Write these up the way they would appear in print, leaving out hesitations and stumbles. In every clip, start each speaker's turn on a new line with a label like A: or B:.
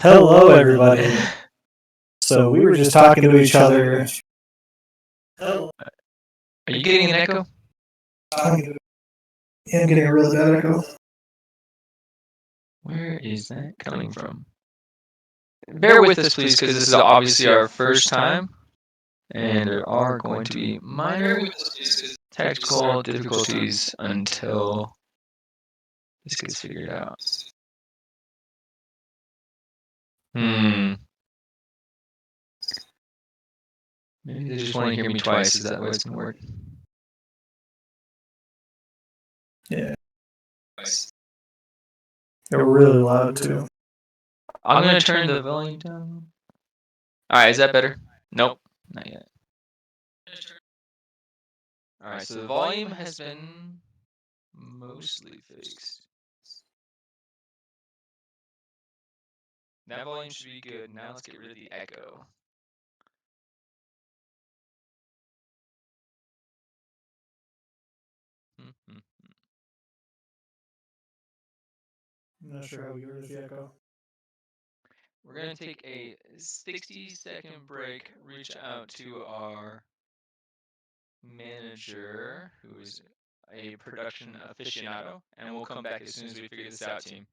A: Hello, everybody. So we were just talking to each other.
B: Are you getting an echo?
A: I'm getting a really bad echo.
B: Where is that coming from? Bear with us, please, because this is obviously our first time, and there are going to be minor technical difficulties until this gets figured out. Maybe they just want to hear me twice. Is that the way it's going to work?
A: Yeah. They're really loud, too.
B: I'm going to turn the volume down. Alright, is that better? Nope, not yet. Alright, so the volume has been mostly fixed. That volume should be good. Now let's get rid of the echo.
A: I'm not sure how we get rid of the echo.
B: We're going to take a 60-second break, reach out to our manager, who is a production aficionado, and we'll come back as soon as we figure this out, team.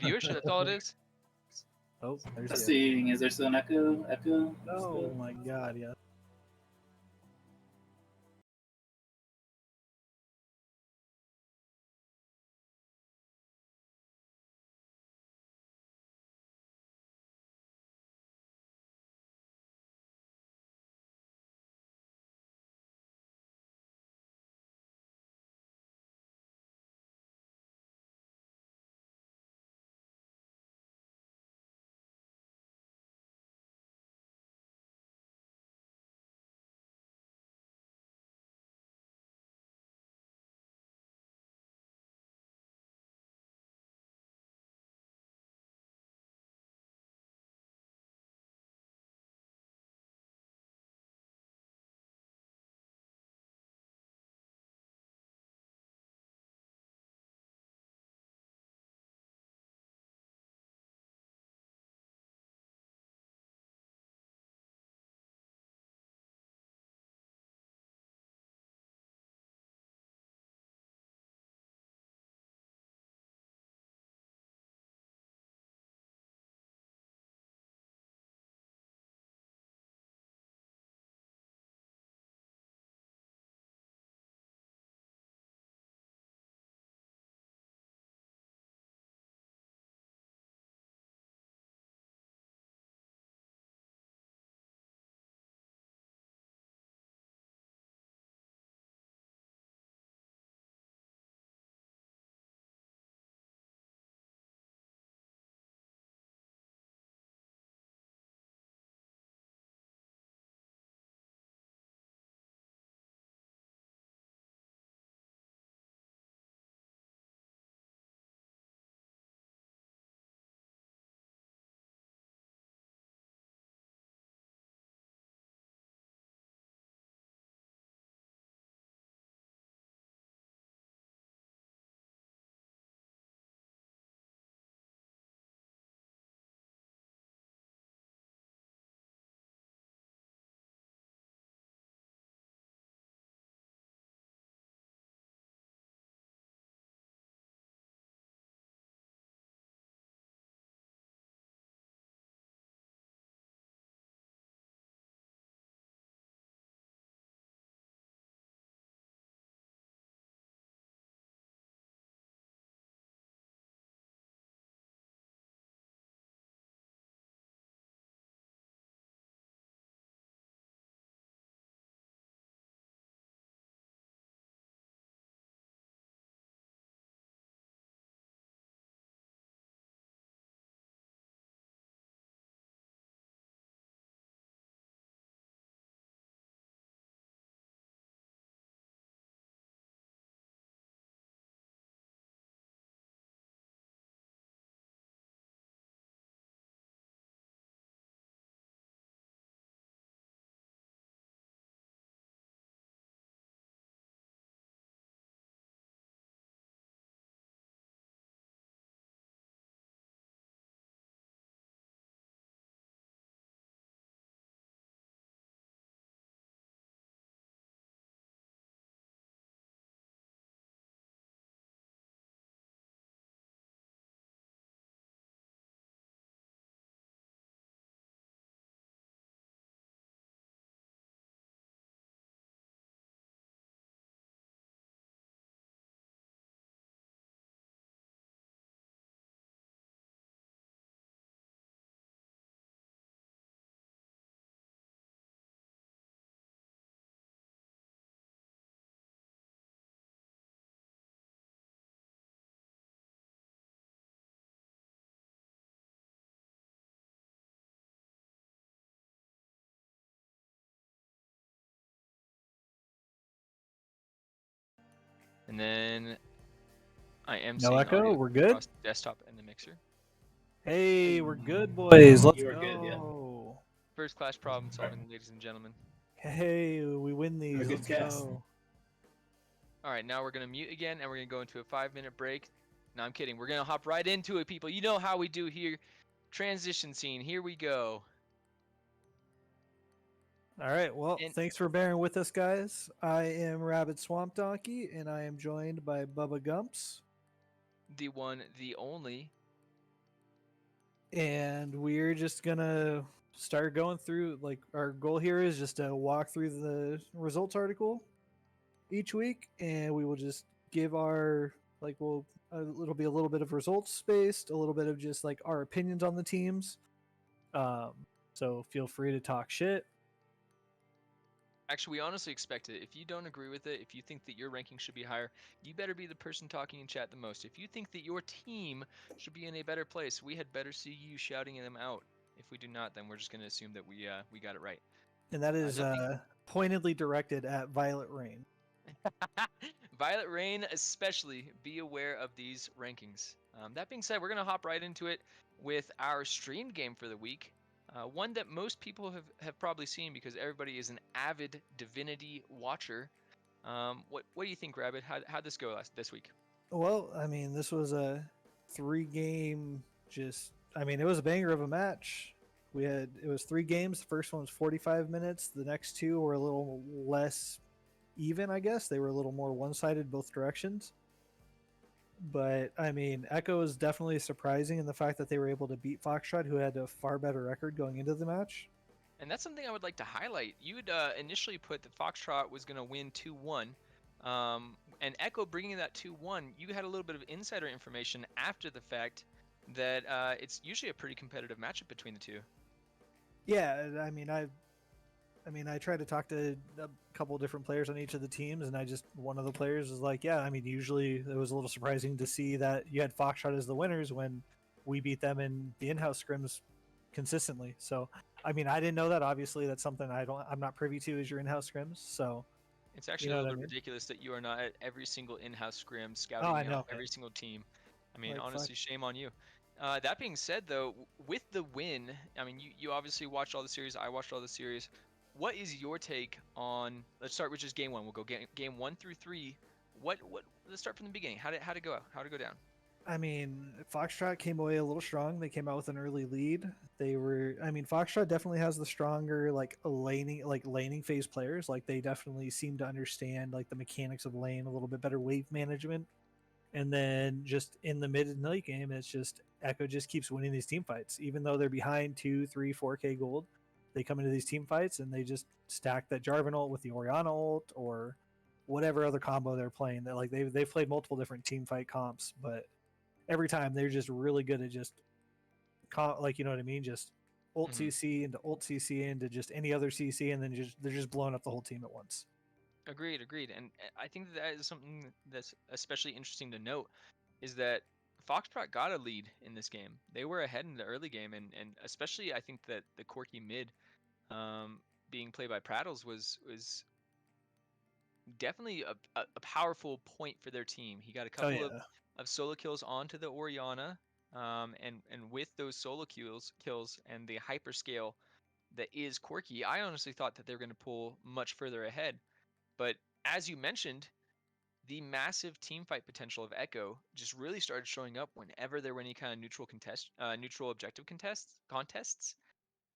B: Viewership, that's all it is?
A: Oh, there's
C: Let's see. Is there still an echo?
A: Oh my god, yeah.
B: And then I am
A: No
B: seeing
A: echo?
B: audio
A: We're good?
B: across the desktop and the mixer.
A: Hey, we're good, boys. Let's
C: You are
A: go.
C: good, yeah.
B: First class problem solving, ladies and gentlemen.
A: Hey, we win these.
C: good
A: Let's
C: cast.
A: go.
B: All right, now we're going to mute again, and we're going to go into a 5-minute break. No, I'm kidding. We're going to hop right into it, people. You know how we do here. Transition scene. Here we go.
A: All right. Well,
B: And-
A: thanks for bearing with us, guys. I am RabidSwampDonkey, and I am joined by bubagamps.
B: The one, the only.
A: And we're just gonna start going through. Like, our goal here is just to walk through the results article each week, and we will just give our it'll be a little bit of results based, a little bit of just like our opinions on the teams. So feel free to talk shit.
B: Actually, we honestly expect it. If you don't agree with it, if you think that your ranking should be higher, you better be the person talking in chat the most. If you think that your team should be in a better place, we had better see you shouting them out. If we do not, then we're just going to assume that we got it right.
A: And that is
B: that
A: pointedly directed at Violet Rain.
B: Violet Rain, especially, be aware of these rankings. That being said, we're going to hop right into it with our streamed game for the week. One that most people have probably seen because everybody is an avid Divinity watcher. What do you think, Rabbit? How'd this go this week?
A: Well, I mean, this was a 3-game. It was a banger of a match. It was 3 games. The first one was 45 minutes. The next 2 were a little less even, I guess. They were a little more one-sided both directions. But I mean, Echo is definitely surprising in the fact that they were able to beat Foxtrot, who had a far better record going into the match.
B: And that's something I would like to highlight. You had initially put that Foxtrot was going to win 2-1. And Echo bringing that 2-1, you had a little bit of insider information after the fact that it's usually a pretty competitive matchup between the two.
A: Yeah, I tried to talk to a couple of different players on each of the teams, and one of the players was like, yeah, I mean, usually it was a little surprising to see that you had Foxtrot as the winners when we beat them in the in-house scrims consistently. So, I mean, I didn't know that. Obviously, that's something I'm not privy to is your in-house scrims. So
B: it's actually a little bit ridiculous that you are not at every single in-house scrim scouting out every single team. I mean, honestly, shame on you. That being said, though, with the win, I mean, you obviously watched all the series. I watched all the series. What is your take on? Let's start with just game 1. We'll go game 1 through 3. What? Let's start from the beginning. How'd it go? How'd it go down?
A: I mean, Foxtrot came away a little strong. They came out with an early lead. Foxtrot definitely has the stronger laning phase players. Like, they definitely seem to understand like the mechanics of lane a little bit better, wave management. And then just in the mid and late game, it's just Echo just keeps winning these team fights, even though they're behind 2, 3, 4K gold. They come into these team fights and they just stack that Jarvan ult with the Orianna ult or whatever other combo they're playing. That like they've played multiple different team fight comps, but every time they're just really good at just you know what I mean, just ult CC into ult CC into just any other CC, and then they're just blowing up the whole team at once.
B: Agreed. And I think that is something that's especially interesting to note is that Foxtrot got a lead in this game. They were ahead in the early game, and especially I think that the Corki mid being played by Prattles was definitely a powerful point for their team. He got a couple of solo kills onto the Orianna, and with those solo kills and the hyperscale that is Corki, I honestly thought that they were going to pull much further ahead. But as you mentioned, the massive team fight potential of Echo just really started showing up whenever there were any kind of neutral objective contests,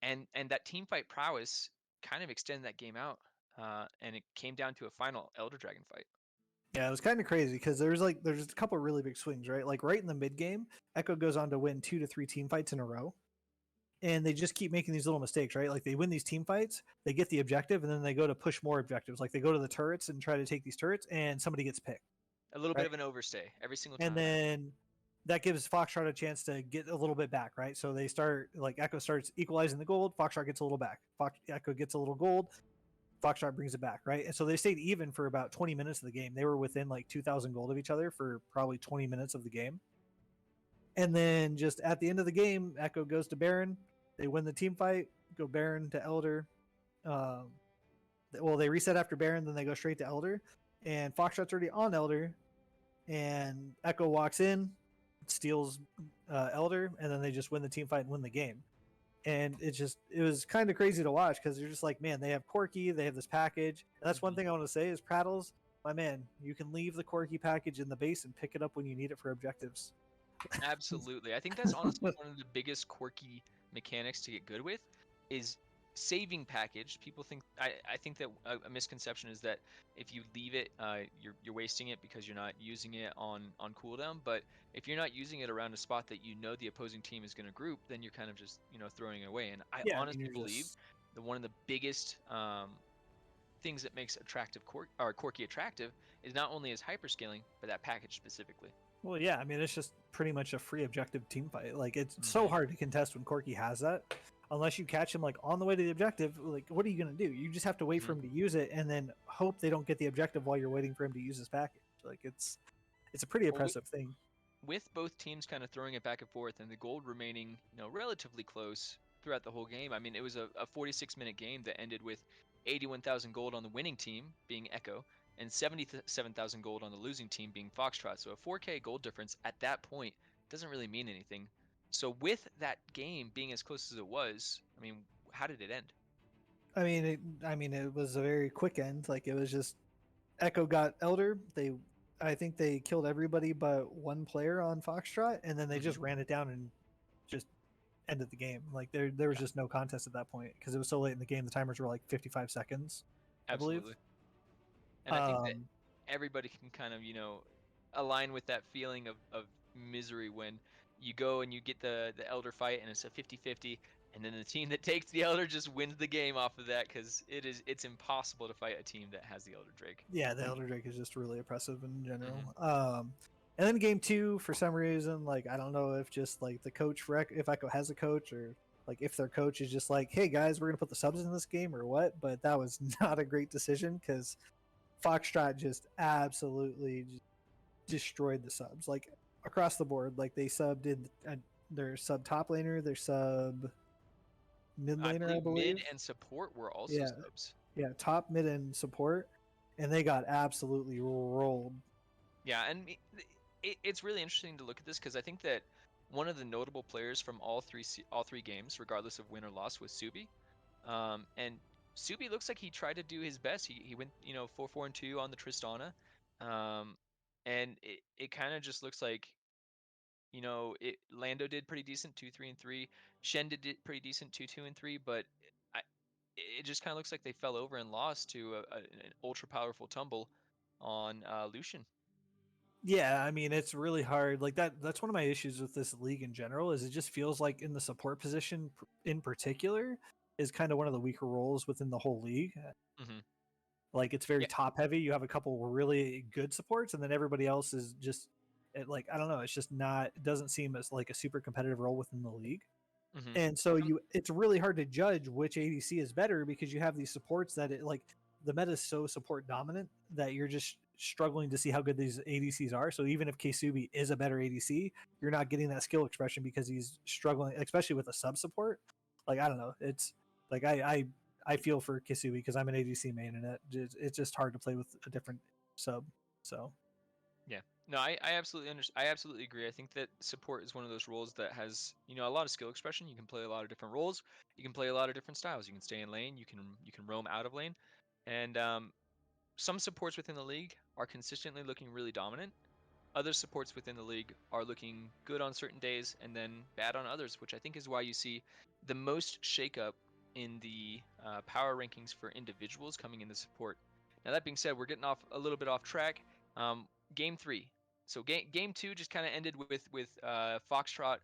B: and that team fight prowess kind of extended that game out, and it came down to a final Elder Dragon fight.
A: Yeah, it was kind of crazy because there's a couple of really big swings, right? Like right in the mid game, Echo goes on to win 2 to 3 team fights in a row. And they just keep making these little mistakes, right? Like they win these team fights, they get the objective, and then they go to push more objectives. Like they go to the turrets and try to take these turrets, and somebody gets picked.
B: A little bit of an overstay every single time.
A: And then that gives Foxtrot a chance to get a little bit back, right? So they start, like Echo starts equalizing the gold, Foxtrot gets a little back. Echo gets a little gold, Foxtrot brings it back, right? And so they stayed even for about 20 minutes of the game. They were within like 2,000 gold of each other for probably 20 minutes of the game. And then just at the end of the game, Echo goes to Baron. They win the team fight, go Baron to Elder. They reset after Baron, then they go straight to Elder. And Foxtrot's already on Elder. and Echo walks in, steals Elder, and then they just win the team fight and win the game. And it was kind of crazy to watch because you're just like, man, they have Corki, they have this package. And that's one thing I want to say is Prattles, my man, you can leave the Corki package in the base and pick it up when you need it for objectives.
B: Absolutely. I think that's honestly one of the biggest quirky mechanics to get good with is saving package. People think I think that a misconception is that if you leave it, you're wasting it because you're not using it on cooldown. But if you're not using it around a spot that you know the opposing team is going to group, then you're kind of just throwing it away. And I
A: Yeah,
B: honestly believe that one of the biggest things that makes Corki attractive is not only his hyperscaling, but that package specifically.
A: Well, yeah, I mean, it's just pretty much a free objective team fight. Like, it's so hard to contest when Corki has that. Unless you catch him, like, on the way to the objective, like, what are you going to do? You just have to wait for him to use it and then hope they don't get the objective while you're waiting for him to use his package. Like, it's a pretty impressive thing.
B: With both teams kind of throwing it back and forth and the gold remaining, relatively close throughout the whole game. I mean, it was a 46-minute game that ended with 81,000 gold on the winning team, being Echo, and 77,000 gold on the losing team, being Foxtrot. So a 4K gold difference at that point doesn't really mean anything. So with that game being as close as it was, I mean, how did it end?
A: I mean, it was a very quick end. Like, it was just Echo got Elder. I think they killed everybody but one player on Foxtrot, and then they just ran it down and just ended the game. Like, there was just no contest at that point because it was so late in the game. The timers were like 55 seconds, I believe.
B: And I think that everybody can kind of, align with that feeling of misery when you go and you get the Elder fight and it's a 50-50, and then the team that takes the Elder just wins the game off of that because it's impossible to fight a team that has the Elder Drake.
A: Yeah, the Elder Drake is just really oppressive in general. And then game 2, for some reason, like, I don't know if just like the coach if Echo has a coach or like if their coach is just like, hey guys, we're gonna put the subs in this game or what, but that was not a great decision because Foxtrot just absolutely destroyed the subs, like across the board. Like, they subbed in their sub top laner, their sub mid laner, I believe.
B: Mid and support were also subs.
A: Yeah, top, mid, and support, and they got absolutely rolled.
B: Yeah, and it's really interesting to look at this because I think that one of the notable players from all three games, regardless of win or loss, was Subi. And Subi looks like he tried to do his best. He went 4-4-2 on the Tristana, and it kind of just looks like Lando did pretty decent 2-3-3. Shen did pretty decent 2-2-3, but it just kind of looks like they fell over and lost to an ultra powerful tumble on Lucian.
A: Yeah, I mean, it's really hard. Like, that's one of my issues with this league in general is it just feels like in the support position in particular is kind of one of the weaker roles within the whole league. Like, it's very top heavy. You have a couple really good supports, and then everybody else is just like, I don't know. It's just not. It doesn't seem as like a super competitive role within the league. And so it's really hard to judge which ADC is better because you have these supports that the meta is so support dominant that you're just struggling to see how good these ADCs are. So even if Ksubi is a better ADC, you're not getting that skill expression because he's struggling, especially with a sub support. Like, I don't know. It's like I feel for Ksubi because I'm an ADC main, and it's just hard to play with a different sub. So
B: yeah, no, I absolutely understand. I absolutely agree. I think that support is one of those roles that has a lot of skill expression. You can play a lot of different roles. You can play a lot of different styles. You can stay in lane. You can roam out of lane, and some supports within the league are consistently looking really dominant. Other supports within the league are looking good on certain days and then bad on others, which I think is why you see the most shakeup in the power rankings for individuals coming into support. Now, that being said, we're getting a little bit off track. Game 3. So game 2 just kind of ended with Foxtrot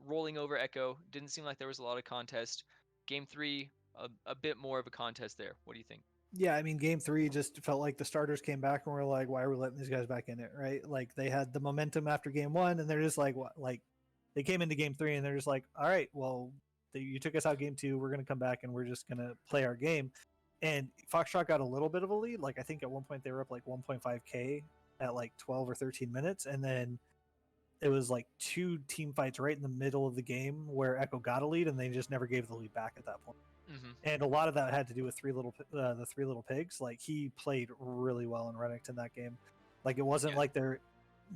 B: rolling over Echo. Didn't seem like there was a lot of contest. Game 3, a bit more of a contest there. What do you think?
A: Yeah, I mean, game 3 just felt like the starters came back and were like, why are we letting these guys back in it, right? Like, they had the momentum after game 1, and they're just like, what? Like, they came into game 3, and they're just like, all right, well, you took us out game 2, we're going to come back, and we're just going to play our game. And Foxtrot got a little bit of a lead. Like, I think at one point they were up like 1.5K at like 12 or 13 minutes, and then it was like 2 team fights right in the middle of the game where Echo got a lead, and they just never gave the lead back at that point. And a lot of that had to do with the three little pigs. Like, he played really well in Renekton that game. Like, it wasn't like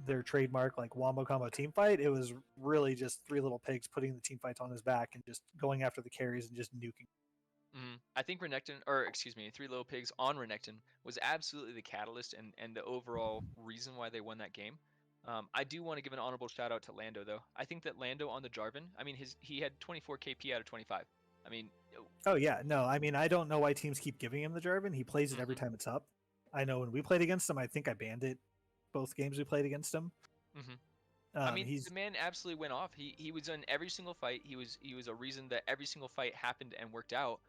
A: their trademark like wombo combo team fight. It was really just three little pigs putting the team fights on his back and just going after the carries and just nuking.
B: I think Renekton, or excuse me, Three Little Pigs on Renekton was absolutely the catalyst and the overall reason why they won that game. I do want to give an honorable shout out to Lando though. I think that Lando on the Jarvan, I mean, he had 24 KP out of 25. I mean,
A: Oh yeah, no, I mean I don't know why teams keep giving him the Jarvan. He plays it every time it's up. I know when we played against him, I think I banned it both games we played against him.
B: I mean,
A: He's
B: the man absolutely went off. He was in every single fight. He was a reason that every single fight happened and worked out.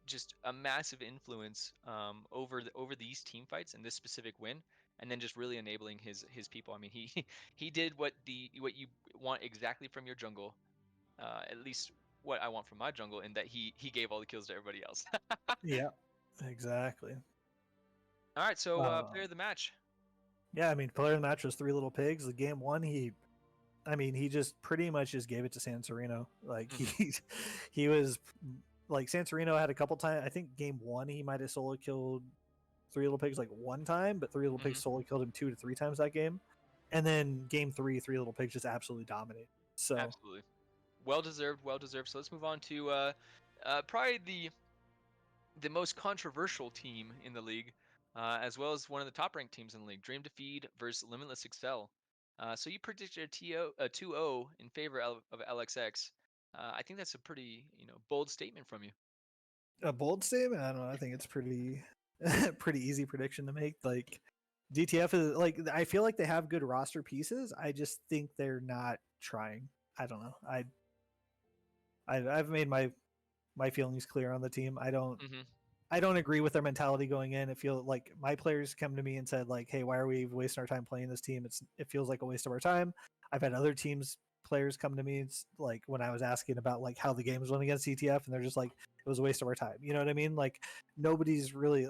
B: Just a massive influence over these team fights and this specific win, and then just really enabling his people. I mean, he did what you want exactly from your jungle, at least what I want from my jungle, in that he gave all the kills to everybody else.
A: yeah, exactly.
B: All right, so player of the match.
A: Yeah, I mean, player of the match was Three Little Pigs. The game one, he just pretty much just gave it to Sanserino. Like he was like Sanserino had a couple times. I think game one he might have solo killed Three Little Pigs like one time, but Three Little Pigs solo killed him 2 to 3 times that game. And then game three, Three Little Pigs just absolutely dominated. So
B: Absolutely, well deserved. So let's move on to probably the most controversial team in the league, as well as one of the top ranked teams in the league, Dream to Feed versus Limitless Excel. So you predicted a 2-0 in favor of LXX. I think that's a pretty bold statement from you.
A: a bold statement. I don't know. I think it's pretty pretty easy prediction to make. Like DTF is like I feel like they have good roster pieces. I just think they're not trying. I don't know. I've made my feelings clear on the team. I don't agree with their mentality going in. It feels like my players come to me and said like, "Hey, why are we wasting our time playing this team? It feels like a waste of our time." I've had other teams players come to me. It's like when I was asking about like how the games went against ETF, and they're just like, "It was a waste of our time." You know what I mean? Like nobody's really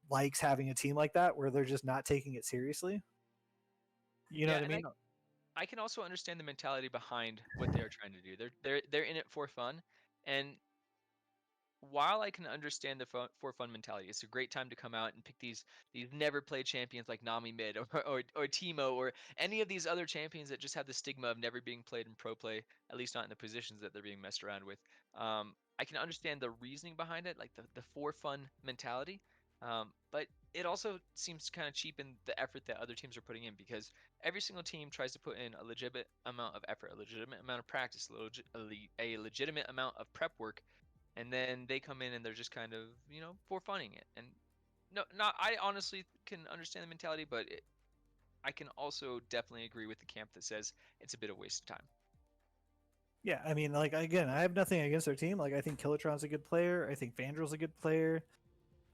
A: likes having a team like that where they're just not taking it seriously. You know what I mean?
B: I can also understand the mentality behind what they are trying to do. They're in it for fun, and while I can understand the for fun mentality, it's a great time to come out and pick these never played champions like Nami Mid or Teemo or any of these other champions that just have the stigma of never being played in pro play, at least not in the positions that they're being messed around with. I can understand the reasoning behind it, like the for fun mentality, but it also seems to kind of cheapen the effort that other teams are putting in, because every single team tries to put in a legitimate amount of effort, a legitimate amount of practice, a legitimate amount of prep work, and then they come in and they're just kind of for funning it. And I honestly can understand the mentality, but I can also definitely agree with the camp that says it's a bit of a waste of time.
A: Yeah, I mean, like again, I have nothing against their team. Like I think Killatron's a good player. I think Vandrel's a good player.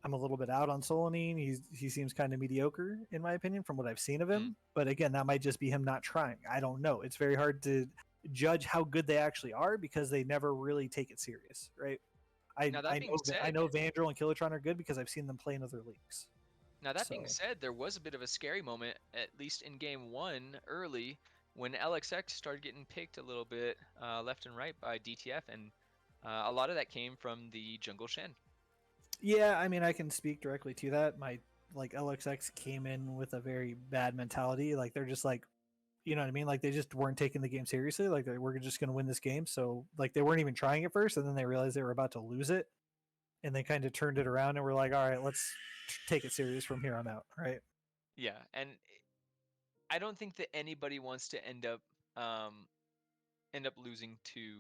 A: I'm a little bit out on Solanine. He seems kind of mediocre in my opinion from what I've seen of him. But again, that might just be him not trying. I don't know. It's very hard to judge how good they actually are because they never really take it serious, right? I know Vandrel and Killatron are good because I've seen them play in other leagues.
B: Now that being said, there was a bit of a scary moment, at least in game one early, when LXX started getting picked a little bit left and right by DTF, and a lot of that came from the jungle Shen.
A: Yeah, I mean, I can speak directly to that. My LXX came in with a very bad mentality. Like they're just like, you know what I mean? Like they just weren't taking the game seriously. Like we're just going to win this game. So like they weren't even trying at first, and then they realized they were about to lose it, and they kind of turned it around and were like, all right, let's take it serious from here on out, right?
B: Yeah, and I don't think that anybody wants to end up losing to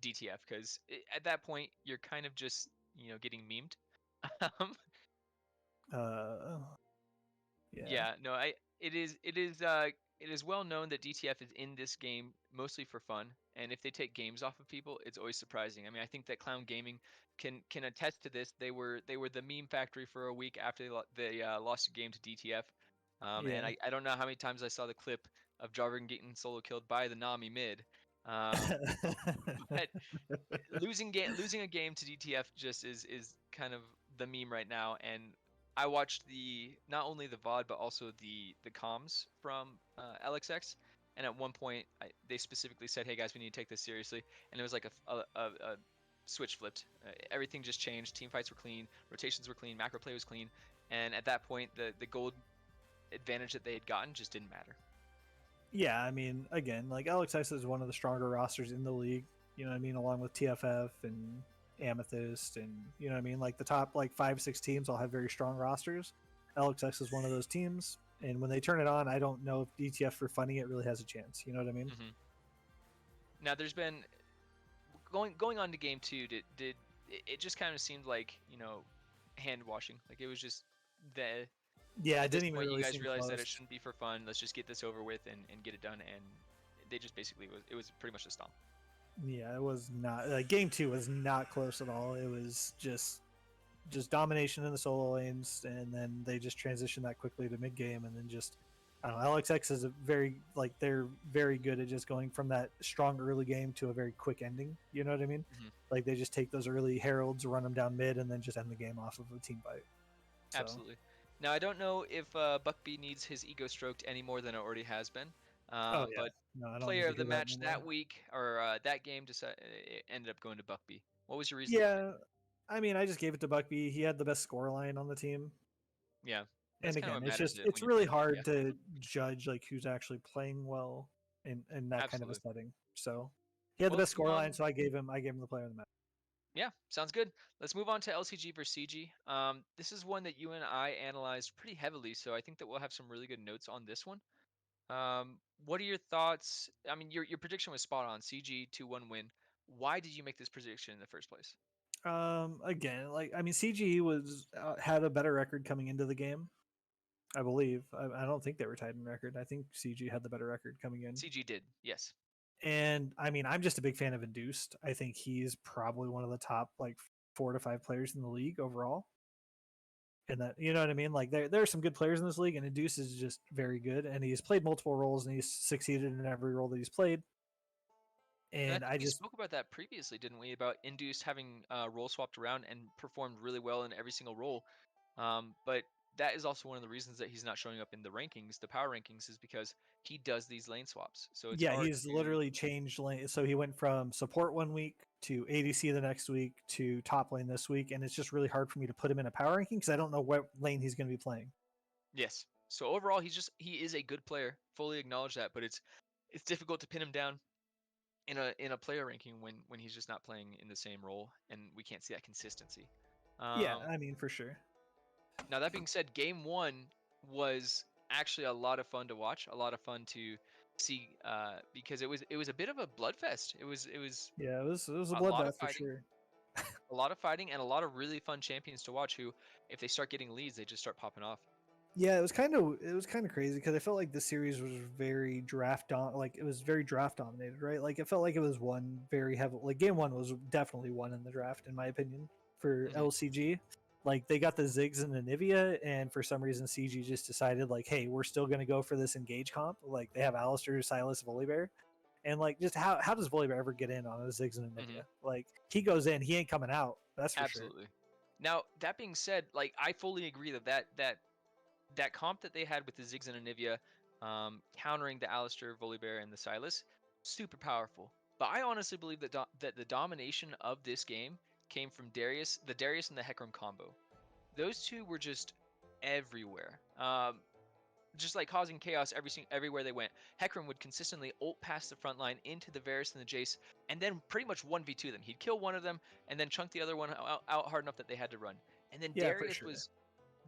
B: DTF, because at that point you're kind of just getting memed.
A: Yeah.
B: No, it is well known that DTF is in this game mostly for fun, and if they take games off of people, it's always surprising. I mean, I think that Clown Gaming can attest to this. They were the meme factory for a week after they lost a game to DTF. And I don't know how many times I saw the clip of Jarvan getting solo killed by the Nami mid. But losing a game to DTF just is kind of the meme right now. And I watched not only the VOD but also the comms from LXX, and at one point they specifically said, "Hey guys, we need to take this seriously," and it was like a switch flipped. Everything just changed. Team fights were clean, rotations were clean, macro play was clean, and at that point the gold advantage that they had gotten just didn't matter.
A: Yeah, I mean, again, like LXS is one of the stronger rosters in the league. You know what I mean, along with TFF and Amethyst, and you know what I mean. Like the top like 5-6 teams all have very strong rosters. LXS is one of those teams, and when they turn it on, I don't know if DTF for funding it really has a chance. You know what I mean?
B: Mm-hmm. Now, there's been going on to game 2. Did it just kind of seemed like hand washing? Like it was just the.
A: Yeah, it
B: At this
A: didn't even
B: point, you
A: really
B: guys
A: seem
B: realized that
A: close.
B: it shouldn't be for fun. Let's just get this over with and get it done. And they just basically it was pretty much a stomp.
A: Yeah, it was not. Game 2 was not close at all. It was just domination in the solo lanes, and then they just transitioned that quickly to mid game, and then just I don't know. LXX is they're very good at just going from that strong early game to a very quick ending. You know what I mean?
B: Mm-hmm.
A: Like they just take those early heralds, run them down mid, and then just end the game off of a team fight. So.
B: Absolutely. Now, I don't know if Buckby needs his ego stroked any more than it already has been. But
A: No, I don't
B: player
A: need to
B: of the
A: hear that
B: match
A: anymore.
B: that week or that game it ended up going to Buckby. What was your reason?
A: Yeah, I mean, I just gave it to Buckby. He had the best score line on the team.
B: Yeah. That's
A: And
B: kind of
A: again,
B: what matters when
A: it's
B: you're
A: really
B: playing
A: hard
B: yeah.
A: to judge like who's actually playing well in that kind of a
B: Absolutely.
A: setting. So he had the
B: Well,
A: best score line, so I gave him the player of the match.
B: Yeah, sounds good. Let's move on to LCG versus CG. This is one that you and I analyzed pretty heavily, so I think that we'll have some really good notes on this one. What are your thoughts? I mean, your prediction was spot on. CG 2-1 win. Why did you make this prediction in the first place?
A: Again, like I mean, CG was had a better record coming into the game, I believe. I don't think they were tied in record. I think CG had the better record coming in.
B: CG did, yes.
A: And I mean, I'm just a big fan of Induced. I think he's probably one of the top like 4 to 5 players in the league overall. And that, you know what I mean? Like there are some good players in this league, and Induce is just very good, and he's played multiple roles, and he's succeeded in every role that he's played.
B: And
A: And
B: I
A: I
B: think we
A: just
B: spoke about that previously, didn't we? About Induced having role swapped around and performed really well in every single role. But that is also one of the reasons that he's not showing up in the rankings, the power rankings, is because he does these lane swaps. So it's
A: yeah,
B: hard
A: he's
B: to.
A: literally changed lane. So he went from support one week to ADC the next week to top lane this week, and it's just really hard for me to put him in a power ranking because I don't know what lane he's going to be playing.
B: Yes. So overall, he is a good player. Fully acknowledge that, but it's difficult to pin him down in a player ranking when he's just not playing in the same role, and we can't see that consistency.
A: Yeah, I mean for sure.
B: Now that being said, game 1 was actually a lot of fun to watch, a lot of fun to see, because it was a bit of a bloodfest. It was
A: Yeah, it was a
B: a lot of
A: bloodbath for
B: fighting,
A: sure.
B: a lot of fighting, and a lot of really fun champions to watch. Who, if they start getting leads, they just start popping off.
A: Yeah, it was kind of crazy because I felt like the series was very it was very draft dominated, right? Like it felt like it was won very heavily. Like game 1 was definitely won in the draft, in my opinion, for
B: Mhm.
A: LCG. Like they got the Ziggs and the Nivea, and for some reason CG just decided like, hey, we're still gonna go for this engage comp. Like they have Alistair, Silas, Volibear, and like just how does Volibear ever get in on a Ziggs and a Nivea? Like he goes in, he ain't coming out. That's for sure.
B: Absolutely. Now that being said, like I fully agree that comp that they had with the Ziggs and Anivia, countering the Alistair, Volibear, and the Silas, super powerful. But I honestly believe that that the domination of this game came from the Darius and the Hecarim combo. Those two were just everywhere. Just like causing chaos everywhere they went. Hecarim would consistently ult past the front line into the Varus and the Jace, and then pretty much 1v2 them. He'd kill one of them, and then chunk the other one out hard enough that they had to run. And then
A: Yeah, for sure.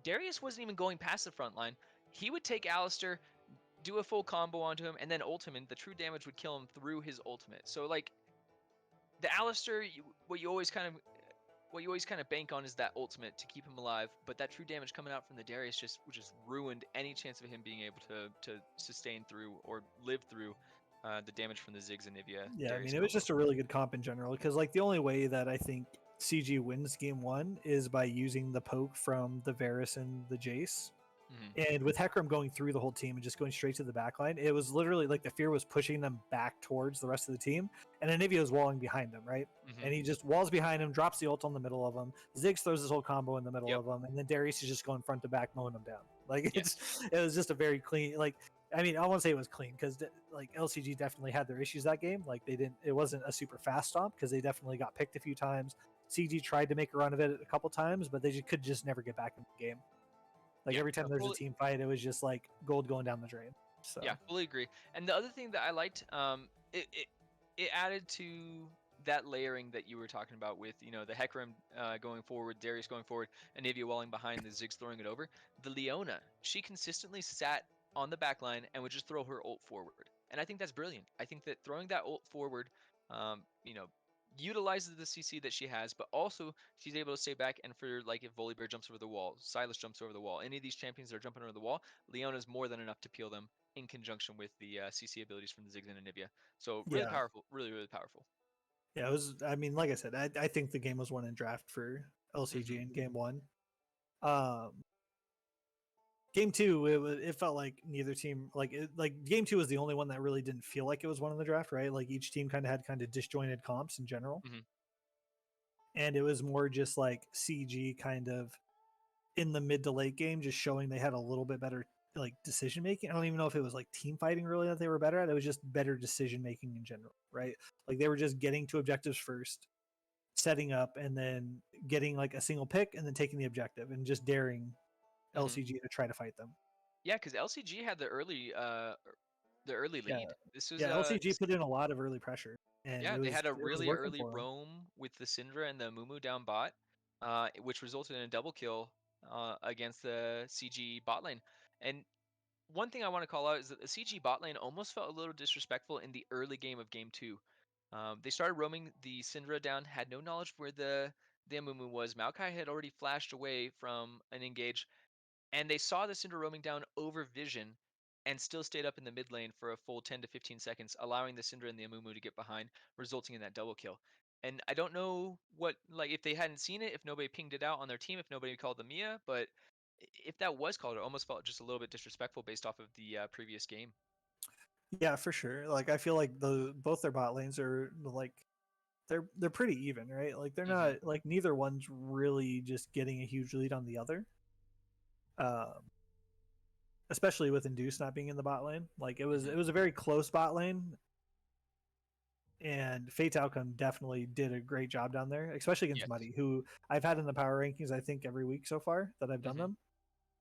B: Darius wasn't even going past the front line. He would take Alistair, do a full combo onto him, and then ult him, and the true damage would kill him through his ultimate. So like the Alistair, what you always kind of bank on is that ultimate to keep him alive, but that true damage coming out from the Darius just ruined any chance of him being able to sustain through or live through the damage from the Ziggs and Nivea.
A: Yeah,
B: Darius
A: I mean, it was
B: combo.
A: just a really good comp in general because, like, the only way that I think CG wins game 1 is by using the poke from the Varus and the Jace.
B: Mm-hmm.
A: And with Hecarim going through the whole team and just going straight to the backline, it was literally like the fear was pushing them back towards the rest of the team, and Anivia was walling behind them, right?
B: Mm-hmm.
A: And he just walls behind him, drops the ult on the middle of him. Ziggs throws his whole combo in the middle
B: Yep.
A: of him, and then Darius is just going front to back, mowing them down. Like it was just a very clean. Like I mean, I won't say it was clean because like LCG definitely had their issues that game. Like it wasn't a super fast stomp because they definitely got picked a few times. CG tried to make a run of it a couple times, but they could just never get back in the game. Like
B: Yeah,
A: every time
B: no,
A: there's a
B: fully-
A: team fight, it was just like gold going down the drain. So
B: Yeah, fully agree. And the other thing that I liked, it added to that layering that you were talking about with, the Hecarim going forward, Darius going forward, and Navia walling behind, the Ziggs throwing it over. The Leona, she consistently sat on the back line and would just throw her ult forward. And I think that's brilliant. I think that throwing that ult forward, utilizes the CC that she has, but also she's able to stay back, and for like if Volibear jumps over the wall, Silas jumps over the wall, any of these champions that are jumping over the wall, Leona's more than enough to peel them in conjunction with the CC abilities from the Ziggs and Anivia. So really
A: yeah,
B: powerful, really, really powerful.
A: yeah, it was. I mean, like I said, I think the game was won in draft for LCG in game one. Game two, it felt like neither team like game two was the only one that really didn't feel like it was one in the draft, right? Like each team kind of had disjointed comps in general, and it was more just like CG kind of in the mid to late game, just showing they had a little bit better like decision making. I don't even know if it was like team fighting really that they were better at. It was just better decision making in general, right? Like they were just getting to objectives first, setting up, and then getting like a single pick, and then taking the objective and just daring LCG to try to fight them.
B: Yeah, because LCG had the early lead. This was
A: Yeah, LCG put in a lot of early pressure, and
B: yeah, they had a
A: it was
B: really
A: working
B: early
A: for 'em.
B: roam with the Syndra and the Mumu down bot, which resulted in a double kill against the CG bot lane. And one thing I want to call out is that the CG bot lane almost felt a little disrespectful in the early game of game two. They started roaming the Syndra down, had no knowledge where the Amumu was. Maokai had already flashed away from an engage, and they saw the Syndra roaming down over vision and still stayed up in the mid lane for a full 10 to 15 seconds, allowing the Syndra and the Amumu to get behind, resulting in that double kill. And I don't know if they hadn't seen it, if nobody pinged it out on their team, if nobody called the Mia, but if that was called, it almost felt just a little bit disrespectful based off of the previous game.
A: Yeah, for sure. Like I feel like both their bot lanes are like they're pretty even, right? Like they're not like neither one's really just getting a huge lead on the other. Especially with Induce not being in the bot lane. Like it was a very close bot lane. And Fate's Outcome definitely did a great job down there, especially against Muddy, who I've had in the power rankings, I think, every week so far that I've done them.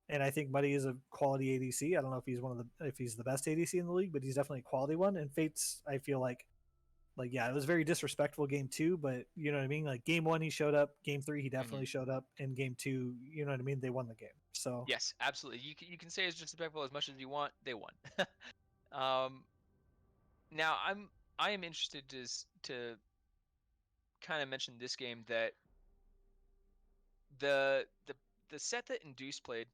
A: And I think Muddy is a quality ADC. I don't know if he's the best ADC in the league, but he's definitely a quality one. And Fate's, I feel like yeah, it was very disrespectful game two, but you know what I mean? Like game one, he showed up. Game three, he definitely showed up. And game two, you know what I mean? They won the game. So
B: yes, absolutely. You can say it's disrespectful as much as you want. They won. Now I am interested to kind of mention this game that the set that Induce played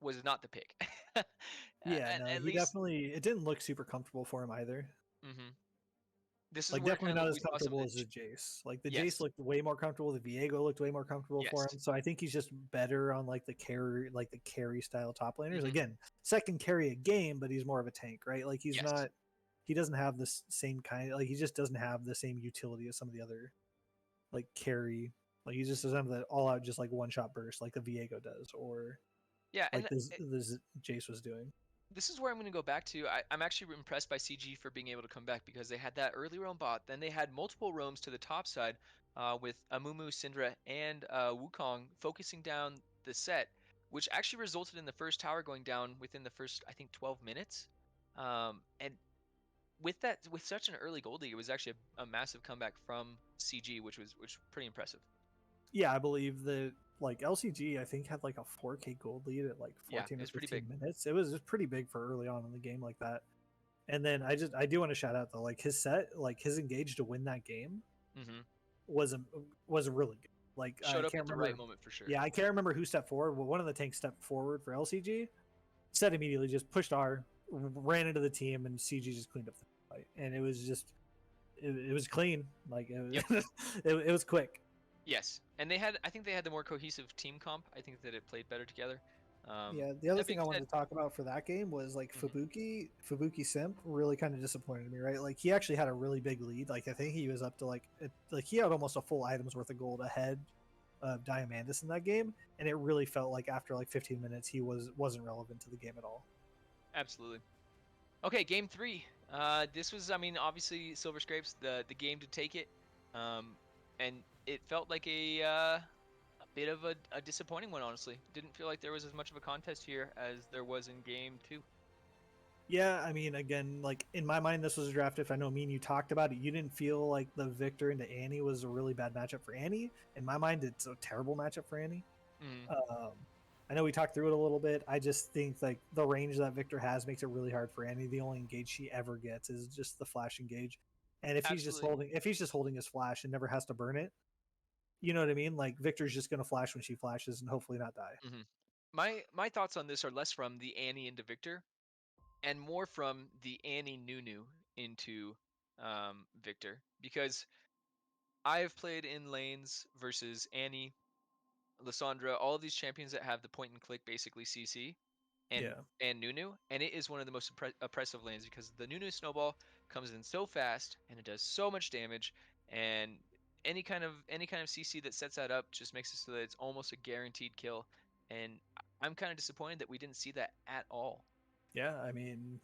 B: was not the pick.
A: yeah, no,
B: At
A: he
B: least,
A: definitely, it didn't look super comfortable for him either.
B: this is
A: Like
B: where
A: definitely
B: kind of
A: not as
B: we saw some
A: comfortable
B: of
A: as
B: the
A: the Jace. Like the
B: yes,
A: Jace looked way more comfortable. The Viego looked way more comfortable for him.
B: yes,
A: So I think he's just better on like the carry style top laners. Again, second carry a game, but he's more of a tank, right? Like he's
B: yes.
A: not. He doesn't have the same kind. Like he just doesn't have the same utility as some of the other like carry. Like he just doesn't have the all out just like one shot burst like the Viego does, or
B: Yeah,
A: like
B: and
A: this Jace was doing.
B: this is where I'm going to go back to. I'm actually impressed by CG for being able to come back because they had that early roam bot. Then they had multiple roams to the top side with Amumu, Syndra, and Wukong focusing down the set, which actually resulted in the first tower going down within the first, I think, 12 minutes. And with such an early gold lead, it was actually a massive comeback from CG, which was pretty impressive.
A: Yeah, I believe that like LCG I think had like a 4K gold lead at like 14 or
B: it's pretty
A: 15
B: big.
A: minutes. It was just pretty big for early on in the game like that. And then I do want to shout out though, like his set, like his engage to win that game was really good. Like
B: Showed
A: I
B: up
A: can't
B: at the
A: remember.
B: right moment for sure.
A: Yeah, I can't remember who stepped forward, but one of the tanks stepped forward for LCG. Set immediately, just pushed R, ran into the team, and CG just cleaned up the fight. And it was just it was clean. Like it was, it was quick.
B: Yes, and I think they had the more cohesive team comp. I think that it played better together.
A: Yeah, the other
B: That
A: thing
B: being
A: I wanted
B: said,
A: to talk about for that game was like Fubuki Simp really kind of disappointed me, right? Like he actually had a really big lead. Like I think he was up to like he had almost a full item's worth of gold ahead of Diamandis in that game, and it really felt like after like 15 minutes he wasn't relevant to the game at all.
B: absolutely. Okay, game 3. This was, I mean, obviously Silver Scrapes, the game to take it, and it felt like a bit of a disappointing one, honestly. Didn't feel like there was as much of a contest here as there was in game 2.
A: Yeah, I mean, again, like in my mind, this was a draft. If I know me and you talked about it, you didn't feel like the Victor into Annie was a really bad matchup for Annie. In my mind, it's a terrible matchup for Annie.
B: Mm,
A: I know we talked through it a little bit. I just think like the range that Victor has makes it really hard for Annie. The only engage she ever gets is just the flash engage. And if he's just holding his flash and never has to burn it, you know what I mean? Like Victor's just gonna flash when she flashes and hopefully not die.
B: mhm. My thoughts on this are less from the Annie into Victor and more from the Annie Nunu into Victor, because I have played in lanes versus Annie, Lysandra, all of these champions that have the point and click basically CC
A: Yeah.
B: and Nunu, and it is one of the most oppressive lanes because the Nunu snowball comes in so fast and it does so much damage, and any kind of CC that sets that up just makes it so that it's almost a guaranteed kill. And I'm kind of disappointed that we didn't see that at all.
A: Yeah, I mean,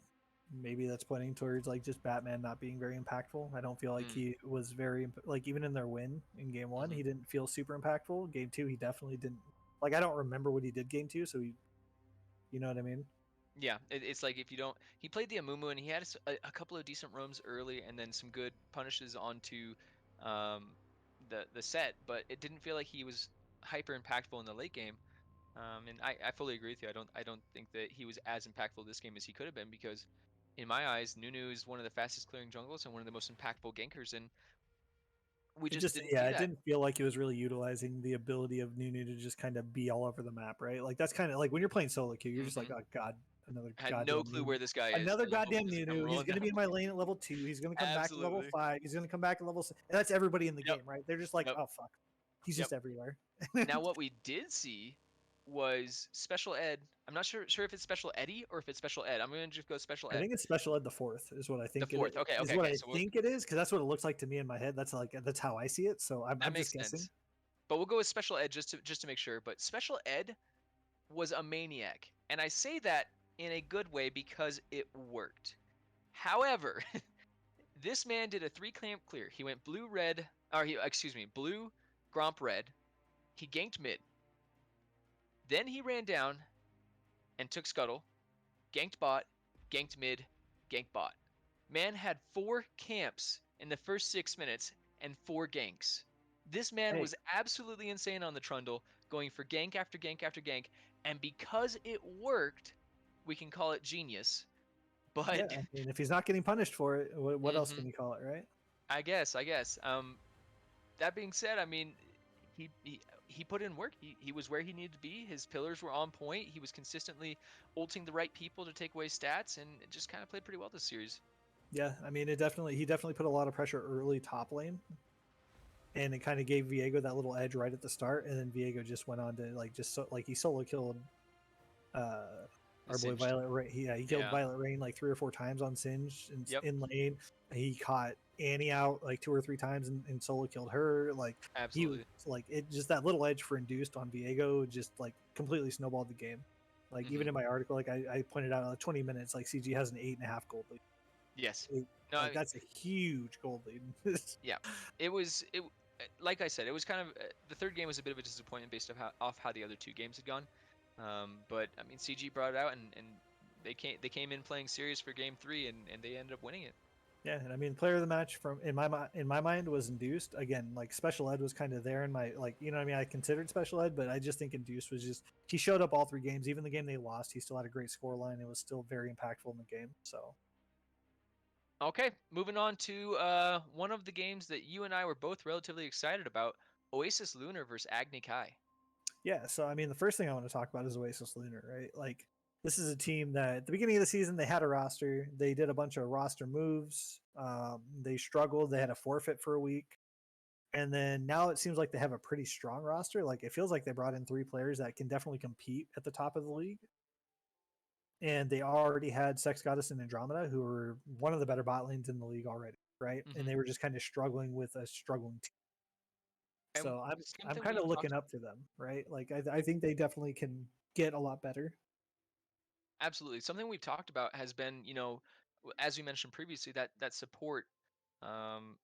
A: maybe that's pointing towards like just Batman not being very impactful. I don't feel like
B: Mm,
A: he was very like even in their win in game one,
B: mhm.
A: he didn't feel super impactful. Game two, he definitely didn't. Like I don't remember what he did game two, so you know what I mean?
B: Yeah, it's like if you don't, he played the Amumu and he had a couple of decent roams early and then some good punishes onto um, the set, but it didn't feel like he was hyper impactful in the late game. And I fully agree with you. I don't think that he was as impactful this game as he could have been, because in my eyes, Nunu is one of the fastest clearing jungles and one of the most impactful gankers, and we
A: It
B: just
A: just
B: didn't
A: yeah,
B: see
A: it
B: that.
A: didn't feel like he was really utilizing the ability of Nunu to just kind of be all over the map, right? Like that's kind of like when you're playing solo queue, you're just like,
B: Hmm.
A: oh god, another
B: I had no
A: goddamn
B: clue
A: Nunu.
B: where this guy is,
A: Another
B: and I hope he
A: goddamn
B: doesn't come
A: Nunu. He's
B: rolling
A: going to
B: down.
A: be in my lane at level 2. He's going to come back at level
B: Absolutely.
A: 5. He's going to come back at level 6. And that's everybody in the
B: Yep.
A: game, right? They're just like,
B: Yep.
A: oh fuck, he's
B: Yep.
A: just everywhere.
B: Now, what we did see was Special Ed. I'm not sure if it's Special Eddie or if it's Special Ed. I'm gonna just go Special
A: I
B: Ed.
A: think it's special ed the fourth is what I
B: The
A: think it is.
B: fourth. Okay,
A: Is
B: okay,
A: what
B: okay.
A: I
B: So
A: think it is because that's what it looks like to me in my head. That's how I see it. So
B: that
A: I'm just
B: makes
A: guessing.
B: sense. But we'll go with Special Ed just to make sure. But Special Ed was a maniac, and I say that in a good way because it worked. However, this man did a 3 clamp clear. He went blue red, or he excuse me, blue Gromp red. He ganked mid. Then he ran down and took scuttle, ganked bot, ganked mid, ganked bot. Man had 4 camps in the first 6 minutes and 4 ganks. This man
A: Hey,
B: was absolutely insane on the Trundle, going for gank after gank after gank, and because it worked, we can call it genius.
A: yeah,
B: But
A: I mean, if he's not getting punished for it, what else
B: mhm,
A: can you call it, right?
B: I guess. That being said, I mean, he put in work. He was where he needed to be. His pillars were on point. He was consistently ulting the right people to take away stats, and it just kind of played pretty well this series.
A: Yeah, I mean, he definitely put a lot of pressure early top lane, and it kind of gave Viego that little edge right at the start, and then Viego just went on to like he solo killed uh our boy
B: Singed.
A: Violet Rain. He killed
B: Yeah.
A: Violet Rain like 3 or 4 times on Singe
B: Yep.
A: in lane. He caught Annie out like 2 or 3 times and solo killed her. Like he was
B: Absolutely.
A: like it just that little edge for induced on Viego just like completely snowballed the game. Like even
B: Hmm.
A: in my article, like I pointed out, 20 minutes, like CG has an 8.5 gold lead.
B: Yes.
A: Eight-
B: No.
A: Like that's a huge gold lead.
B: Yeah. It was. Like I said, it was kind of the third game was a bit of a disappointment based off how the other 2 games had gone. But I mean, CG brought it out, and they came in playing serious for game 3, and they ended up winning it.
A: Yeah, and I mean, player of the match from in my mind was induced. Again, like special ed was kind of there in my like you know what I mean. I considered special ed, but I just think induced was just he showed up all 3 games. Even the game they lost, he still had a great score line. It was still very impactful in the game. So
B: Okay, moving on to one of the games that you and I were both relatively excited about: Oasis Lunar versus Agni Kai.
A: yeah, so I mean, the first thing I want to talk about is Oasis Lunar, right? Like this is a team that at the beginning of the season they had a roster. They did a bunch of roster moves. They struggled. They had a forfeit for a week. And then now it seems like they have a pretty strong roster. Like it feels like they brought in 3 players that can definitely compete at the top of the league. And they already had Sex Goddess and Andromeda, who were one of the better bot lanes in the league already, right? And
B: Hmm.
A: they were just kind of struggling with a struggling team.
B: And
A: So I'm
B: something
A: kind of
B: we've
A: looking
B: talked
A: up to them, right? Like I think they definitely can get a lot better.
B: Absolutely. Something we've talked about has been, as we mentioned previously, that support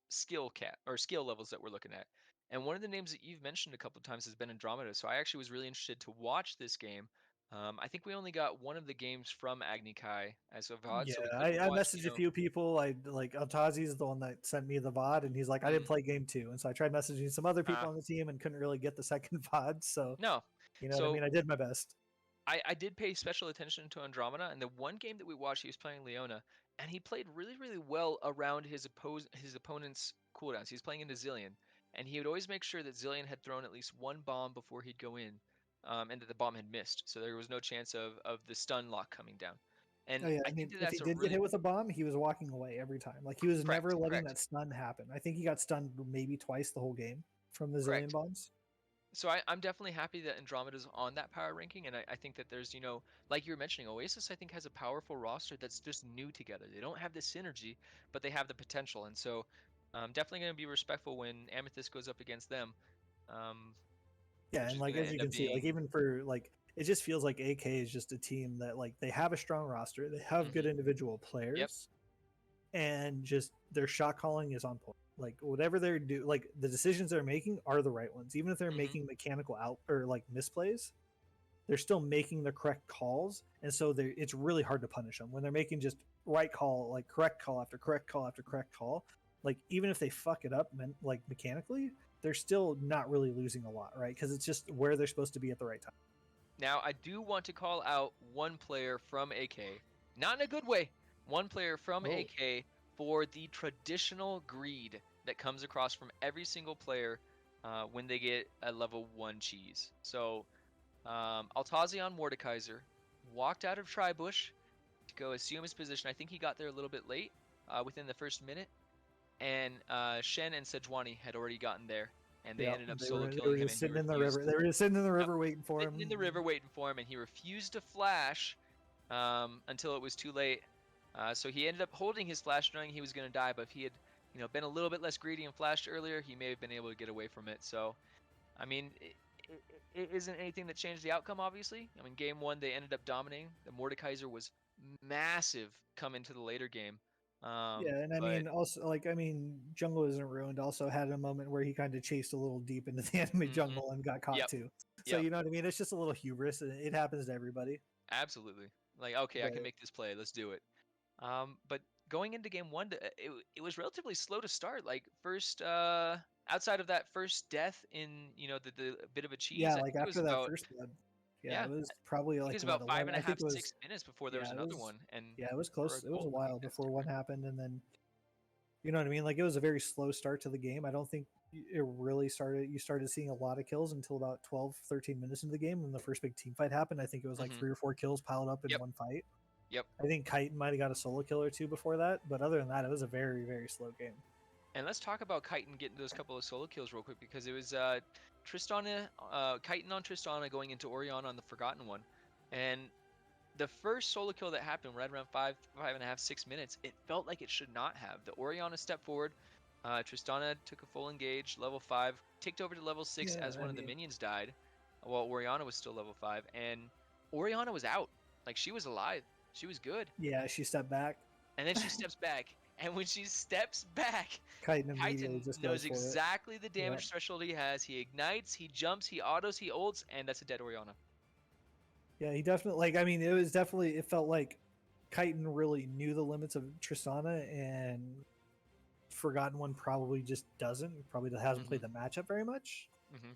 B: skill cap or skill levels that we're looking at. And one of the names that you've mentioned a couple of times has been Andromeda. So I actually was really interested to watch this game. I think we only got one of the games from Agni Kai as of VOD,
A: Yeah,
B: so we couldn't
A: I
B: watch,
A: messaged a few people. I like Altazi is the one that sent me the VOD, and he's like, I didn't play game 2, and so I tried messaging some other people on the team and couldn't really get the second VOD. So
B: no.
A: you know what I
B: So
A: mean? I did my best.
B: I did pay special attention to Andromeda, and the one game that we watched, he was playing Leona, and he played really, really well around his opponent's cooldowns. He's playing into Zillion, and he would always make sure that Zillion had thrown at least one bomb before he'd go in, and that the bomb had missed, so there was no chance of the stun lock coming down. And
A: Oh yeah,
B: I
A: I
B: think
A: mean,
B: that
A: if he
B: that's a
A: did get
B: really
A: hit with a bomb, he was walking away every time. Like he was
B: correct,
A: never letting
B: correct,
A: that stun happen. I think he got stunned maybe twice the whole game from the Zillion
B: correct.
A: bombs.
B: So I'm definitely happy that Andromeda's on that power ranking, and I think that there's, like you were mentioning, Oasis I think has a powerful roster that's just new together. They don't have the synergy, but they have the potential, and so I'm definitely going to be respectful when Amethyst goes up against them,
A: Yeah,
B: which
A: and
B: is
A: like
B: going to
A: as you
B: end up
A: can see, like
B: being.
A: even for like it just feels like AK is just a team that like they have a strong roster, they have good
B: Mhm.
A: individual
B: Yep.
A: players, and just their shot calling is on point. Like whatever they're do, like the decisions they're making are the right ones, even if they're
B: Mhm.
A: making mechanical out or like misplays. They're still making the correct calls, and so it's really hard to punish them when they're making just right call, like correct call after correct call after correct call. Like even if they fuck it up, like mechanically, they're still not really losing a lot, right? Because it's just where they're supposed to be at the right time.
B: Now I do want to call out one player from AK, not in a good way. One player from
A: Oh.
B: AK for the traditional greed that comes across from every single player when they get a level 1 cheese. So Altazion Mordekaiser walked out of Tribush to go assume his position. I think he got there a little bit late, within the first minute, and Shen and Sejuani had already gotten there, and they
A: Yeah,
B: ended up
A: they
B: solo
A: were
B: killing him,
A: just
B: and he
A: sitting in the river.
B: refused.
A: They were just sitting in the
B: Yep,
A: river waiting for
B: sitting in the river
A: him.
B: waiting for him, and he refused to flash until it was too late. So he ended up holding his flash, knowing he was going to die. But if he had, been a little bit less greedy and flashed earlier, he may have been able to get away from it. So, I mean, it isn't anything that changed the outcome. Obviously, I mean, game 1 they ended up dominating. The Mordekaiser was massive come into the later game.
A: Yeah, and I
B: But
A: mean, also, like, I mean, Jungle Isn't Ruined also had a moment where he kind of chased a little deep into the enemy jungle and got caught
B: Yep,
A: too. So,
B: yep,
A: you know what I mean? It's just a little hubris, and it happens to everybody.
B: absolutely. Like, okay, I can
A: But
B: make this play. Let's do it. But going into game 1, it was relatively slow to start. Like first, outside of that first death in the bit of a cheese,
A: yeah,
B: I
A: like
B: think it was
A: after that
B: about
A: first blood, yeah,
B: yeah,
A: it was probably
B: I think it
A: like
B: was
A: what
B: about five
A: 11.
B: and a
A: I think
B: half,
A: it was
B: 6 minutes before there was
A: yeah, it
B: another
A: was
B: one, and
A: yeah, it was
B: for a
A: close. It was a
B: goal, I
A: while
B: think that's
A: before one
B: different.
A: happened, and then you know what I mean. Like it was a very slow start to the game. I don't think it really started. You started seeing a lot of kills until about 12, 13 minutes into the game when the first big team fight happened. I think it was like
B: Hmm.
A: 3 or 4 kills piled up in
B: Yep,
A: one fight.
B: yep.
A: I think Chitin might have got a solo kill or two before that, but other than that, it was a very, very slow game.
B: And let's talk about Chitin getting those couple of solo kills real quick because it was Tristana, Chitin on Tristana going into Oriana on the Forgotten One, and the first solo kill that happened right around 5.5, 6 minutes, it felt like it should not have. The Oriana stepped forward, Tristana took a full engage, level 5, ticked over to level 6
A: Yeah,
B: as
A: I
B: one of the
A: mean,
B: minions died, while Oriana was still level 5, and Oriana was out. Like, she was alive. She was good.
A: yeah, she stepped back.
B: And then she steps back, and when she steps back,
A: Chitin immediately
B: Titan
A: just goes
B: knows
A: for it.
B: exactly the
A: Yeah.
B: damage threshold he has. He ignites, he jumps, he autos, he ults, and that's a dead Oriana.
A: Yeah, he definitely like. I mean, it was definitely. It felt like Chitin really knew the limits of Tristana, and Forgotten One probably just doesn't. Probably hasn't played the matchup very much.
B: Mm-hmm.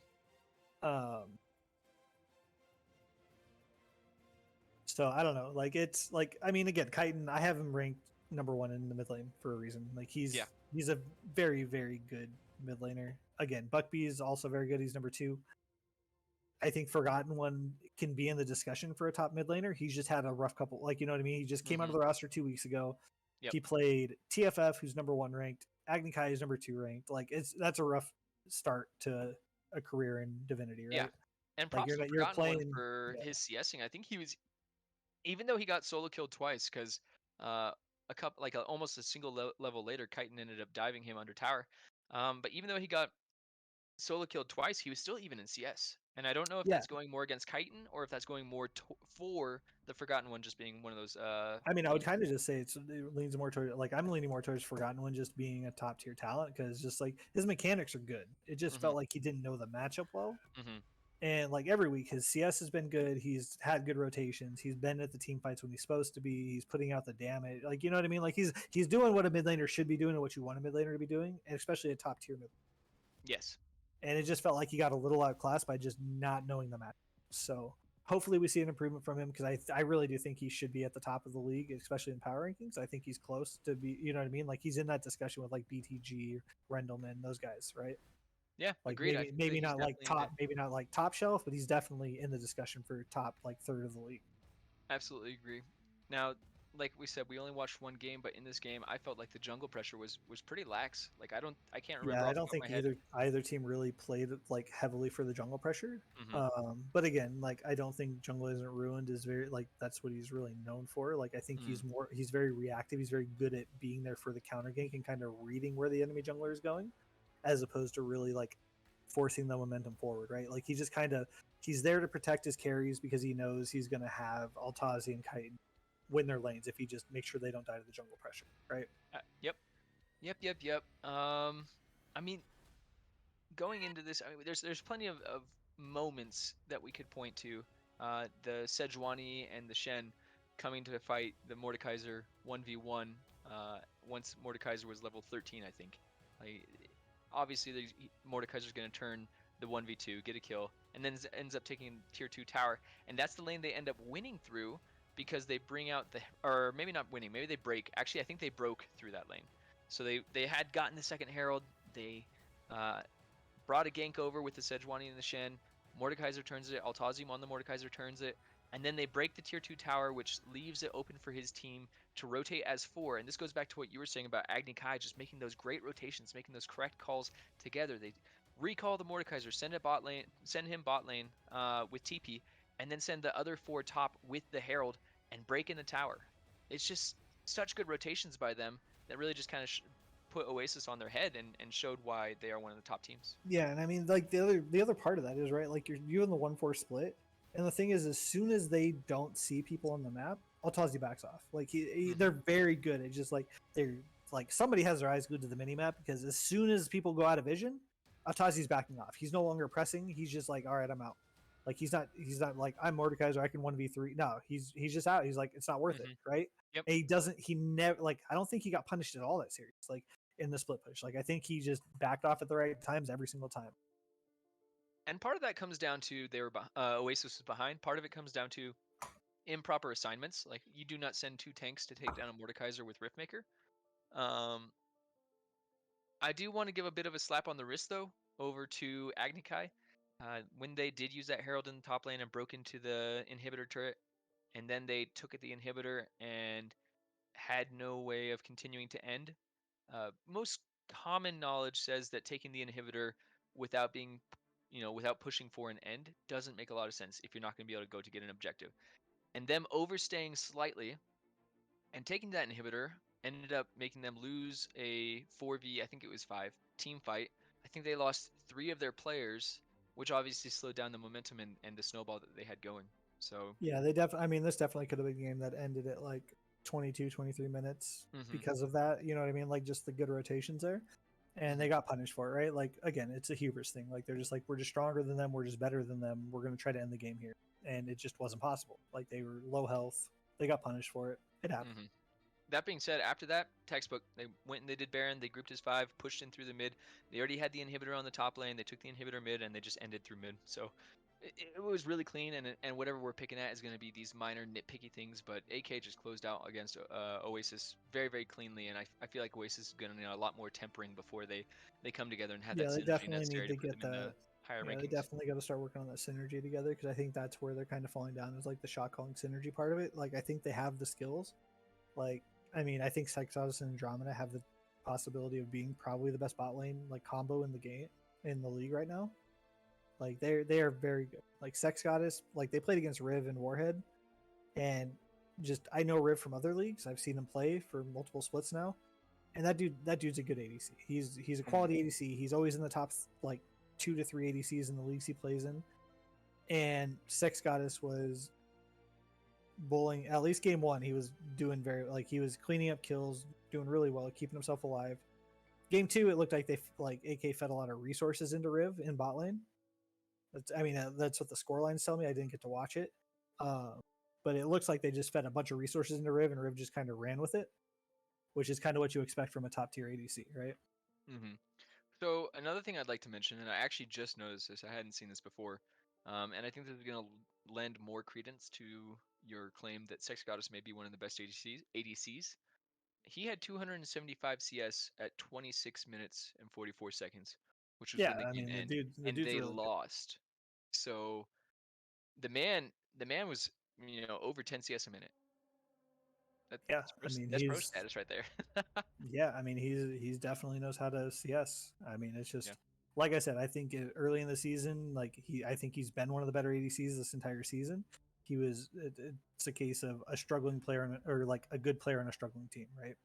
A: So I don't know. Like it's like I mean, again, Chitin. I have him ranked #1 in the mid lane for a reason. Like he's a very, very good mid laner. Again, Buckby is also very good. He's #2. I think Forgotten One can be in the discussion for a top mid laner. He's just had a rough couple, like, you know what I mean? He just came out of the roster 2 weeks ago.
B: Yep.
A: He played TFF, who's #1 ranked. Agni Kai is #2 ranked. Like, that's a rough start to a career in Divinity, right?
B: Yeah. And
A: Like,
B: props to
A: you're
B: Forgotten One
A: playing
B: for his CSing. I think he was, even though he got solo killed twice, because a couple, like almost a single level later, Chitin ended up diving him under tower. But even though he got solo killed twice, he was still even in CS. And I don't know if
A: Yeah,
B: that's going more against Chitin or if that's going more for the Forgotten One just being one of those.
A: I mean, I would
B: Leaders.
A: kind of just say it leans more toward like I'm leaning more towards Forgotten One just being a top tier talent because just like his mechanics are good. It just
B: Mhm,
A: felt like he didn't know the matchup well.
B: mhm.
A: And like every week, his CS has been good. He's had good rotations. He's been at the team fights when he's supposed to be. He's putting out the damage. Like you know what I mean? Like he's doing what a mid laner should be doing and what you want a mid laner to be doing, and especially a top tier mid.
B: Yes.
A: And it just felt like he got a little outclassed by just not knowing the match. So hopefully we see an improvement from him because I really do think he should be at the top of the league, especially in power rankings. I think he's close to be. You know what I mean? Like he's in that discussion with like BTG, Rendelman, those guys, right?
B: Yeah,
A: Like
B: agreed. I
A: maybe
B: think that he's
A: maybe not like top shelf, but he's definitely in the discussion for top like third of the league.
B: absolutely agree. Now, like we said, we only watched one game, but in this game, I felt like the jungle pressure was pretty lax. Like I can't remember
A: Yeah, I
B: off the
A: don't
B: top of my
A: think
B: head.
A: either team really played like heavily for the jungle pressure.
B: Mhm,
A: But again, like I don't think Jungle Isn't Ruined is very like that's what he's really known for. Like I think
B: mhm,
A: he's very reactive. He's very good at being there for the counter gank and kind of reading where the enemy jungler is going, as opposed to really like forcing the momentum forward. Right? Like he just kind of he's there to protect his carries because he knows he's going to have Altazi and Chitin win their lanes if he just makes sure they don't die to the jungle pressure. Right?
B: yep, yep. I mean, going into this, I mean, there's plenty of moments that we could point to. The Sejuani and the Shen coming to fight the Mordekaiser 1v1 once Mordekaiser was level 13, I think. Like, obviously, Mordekaiser's going to turn the 1v2, get a kill, and then ends up taking tier 2 tower. And that's the lane they end up winning through because they bring out the, or maybe not winning, maybe they break. Actually, I think they broke through that lane. So they had gotten the second Herald. They uh, brought a gank over with the Sejuani and the Shen. Mordekaiser turns it. Altazium on the Mordekaiser turns it. And then they break the tier 2 tower, which leaves it open for his team to rotate as 4. And this goes back to what you were saying about Agni Kai just making those great rotations, making those correct calls together. They recall the Mordekaiser, send him bot lane with TP, and then send the other 4 top with the Herald and break in the tower. It's just such good rotations by them that really just kind of put Oasis on their head and showed why they are one of the top teams.
A: Yeah, and I mean, like the other part of that is right. Like you're in the 1-4 split, and the thing is, as soon as they don't see people on the map, Altazi backs off. Like they're very good at just like they're like somebody has their eyes glued to the mini map because as soon as people go out of vision, Altazi's backing off. He's no longer pressing. He's just like, all right, I'm out. Like he's not like I'm Mordekaiser. I can 1v3. No, he's just out. He's like it's not worth it, right?
B: Yep.
A: And he never like I don't think he got punished at all that series. Like in the split push. Like I think he just backed off at the right times every single time.
B: And part of that comes down to Oasis was behind. Part of it comes down to improper assignments. Like you do not send 2 tanks to take down a Mordekaiser with Riftmaker. Um, I do want to give a bit of a slap on the wrist though over to Agni Kai. When they did use that Herald in the top lane and broke into the inhibitor turret, and then they took at the inhibitor and had no way of continuing to end. Most common knowledge says that taking the inhibitor without being, without pushing for an end doesn't make a lot of sense if you're not going to be able to go to get an objective. And them overstaying slightly and taking that inhibitor ended up making them lose a 4v, I think it was 5, team fight. I think they lost 3 of their players, which obviously slowed down the momentum and the snowball that they had going. So
A: Yeah, they definitely. I mean, this definitely could have been a game that ended at like 22, 23 minutes because of that. You know what I mean? Like just the good rotations there, and they got punished for it, right? Like again, it's a hubris thing. Like they're just like we're just stronger than them. We're just better than them. We're gonna try to end the game here, and it just wasn't possible. Like they were low health. They got punished for it. It happened.
B: That being said, after that, textbook, they went and they did Baron, they grouped as 5, pushed in through the mid. They already had the inhibitor on the top lane, they took the inhibitor mid, and they just ended through mid. So it was really clean, and whatever we're picking at is going to be these minor nitpicky things, but AK just closed out against Oasis very, very cleanly, and I feel like Oasis is going to need a lot more tempering before they come together and have
A: Yeah,
B: that
A: they
B: synergy
A: definitely need
B: necessary
A: to
B: to put
A: get
B: them in the
A: that.
B: higher
A: Yeah, they
B: rankings.
A: definitely got to start working on that synergy together because I think that's where they're kind of falling down is like the shot calling synergy part of it. Like I think they have the skills. Like I mean, I think Sexodus and Andromeda have the possibility of being probably the best bot lane like combo in the game in the league right now. Like they are very good. Like Sex Goddess, like they played against Riv and Warhead, and just I know Riv from other leagues. I've seen him play for multiple splits now, and that dude's a good ADC. He's a quality ADC. He's always in the top like 2 to 3 ADCs in the leagues he plays in, and Sex Goddess was bullying. At least game 1, he was doing he was cleaning up kills, doing really well, keeping himself alive. Game 2, it looked like AK fed a lot of resources into Riv in bot lane. That's what the scorelines tell me. I didn't get to watch it, but it looks like they just fed a bunch of resources into Riv, and Riv just kind of ran with it, which is kind of what you expect from a top tier ADC, right?
B: Mm-hmm. So another thing I'd like to mention, and I actually just noticed this, I hadn't seen this before, and I think this is going to lend more credence to your claim that Sex Goddess may be one of the best ADCs. He had 275 CS at 26 minutes and 44 seconds, which was when the game
A: The
B: ended,
A: the
B: and
A: dude's
B: they
A: really good.
B: lost. So the man was over 10 CS a minute. That's pro status right there.
A: Yeah, he's definitely knows how to CS. It's just
B: Yeah.
A: like I said. I think early in the season, I think he's been one of the better ADCs this entire season. It's a case of a struggling player or like a good player on a struggling team, right?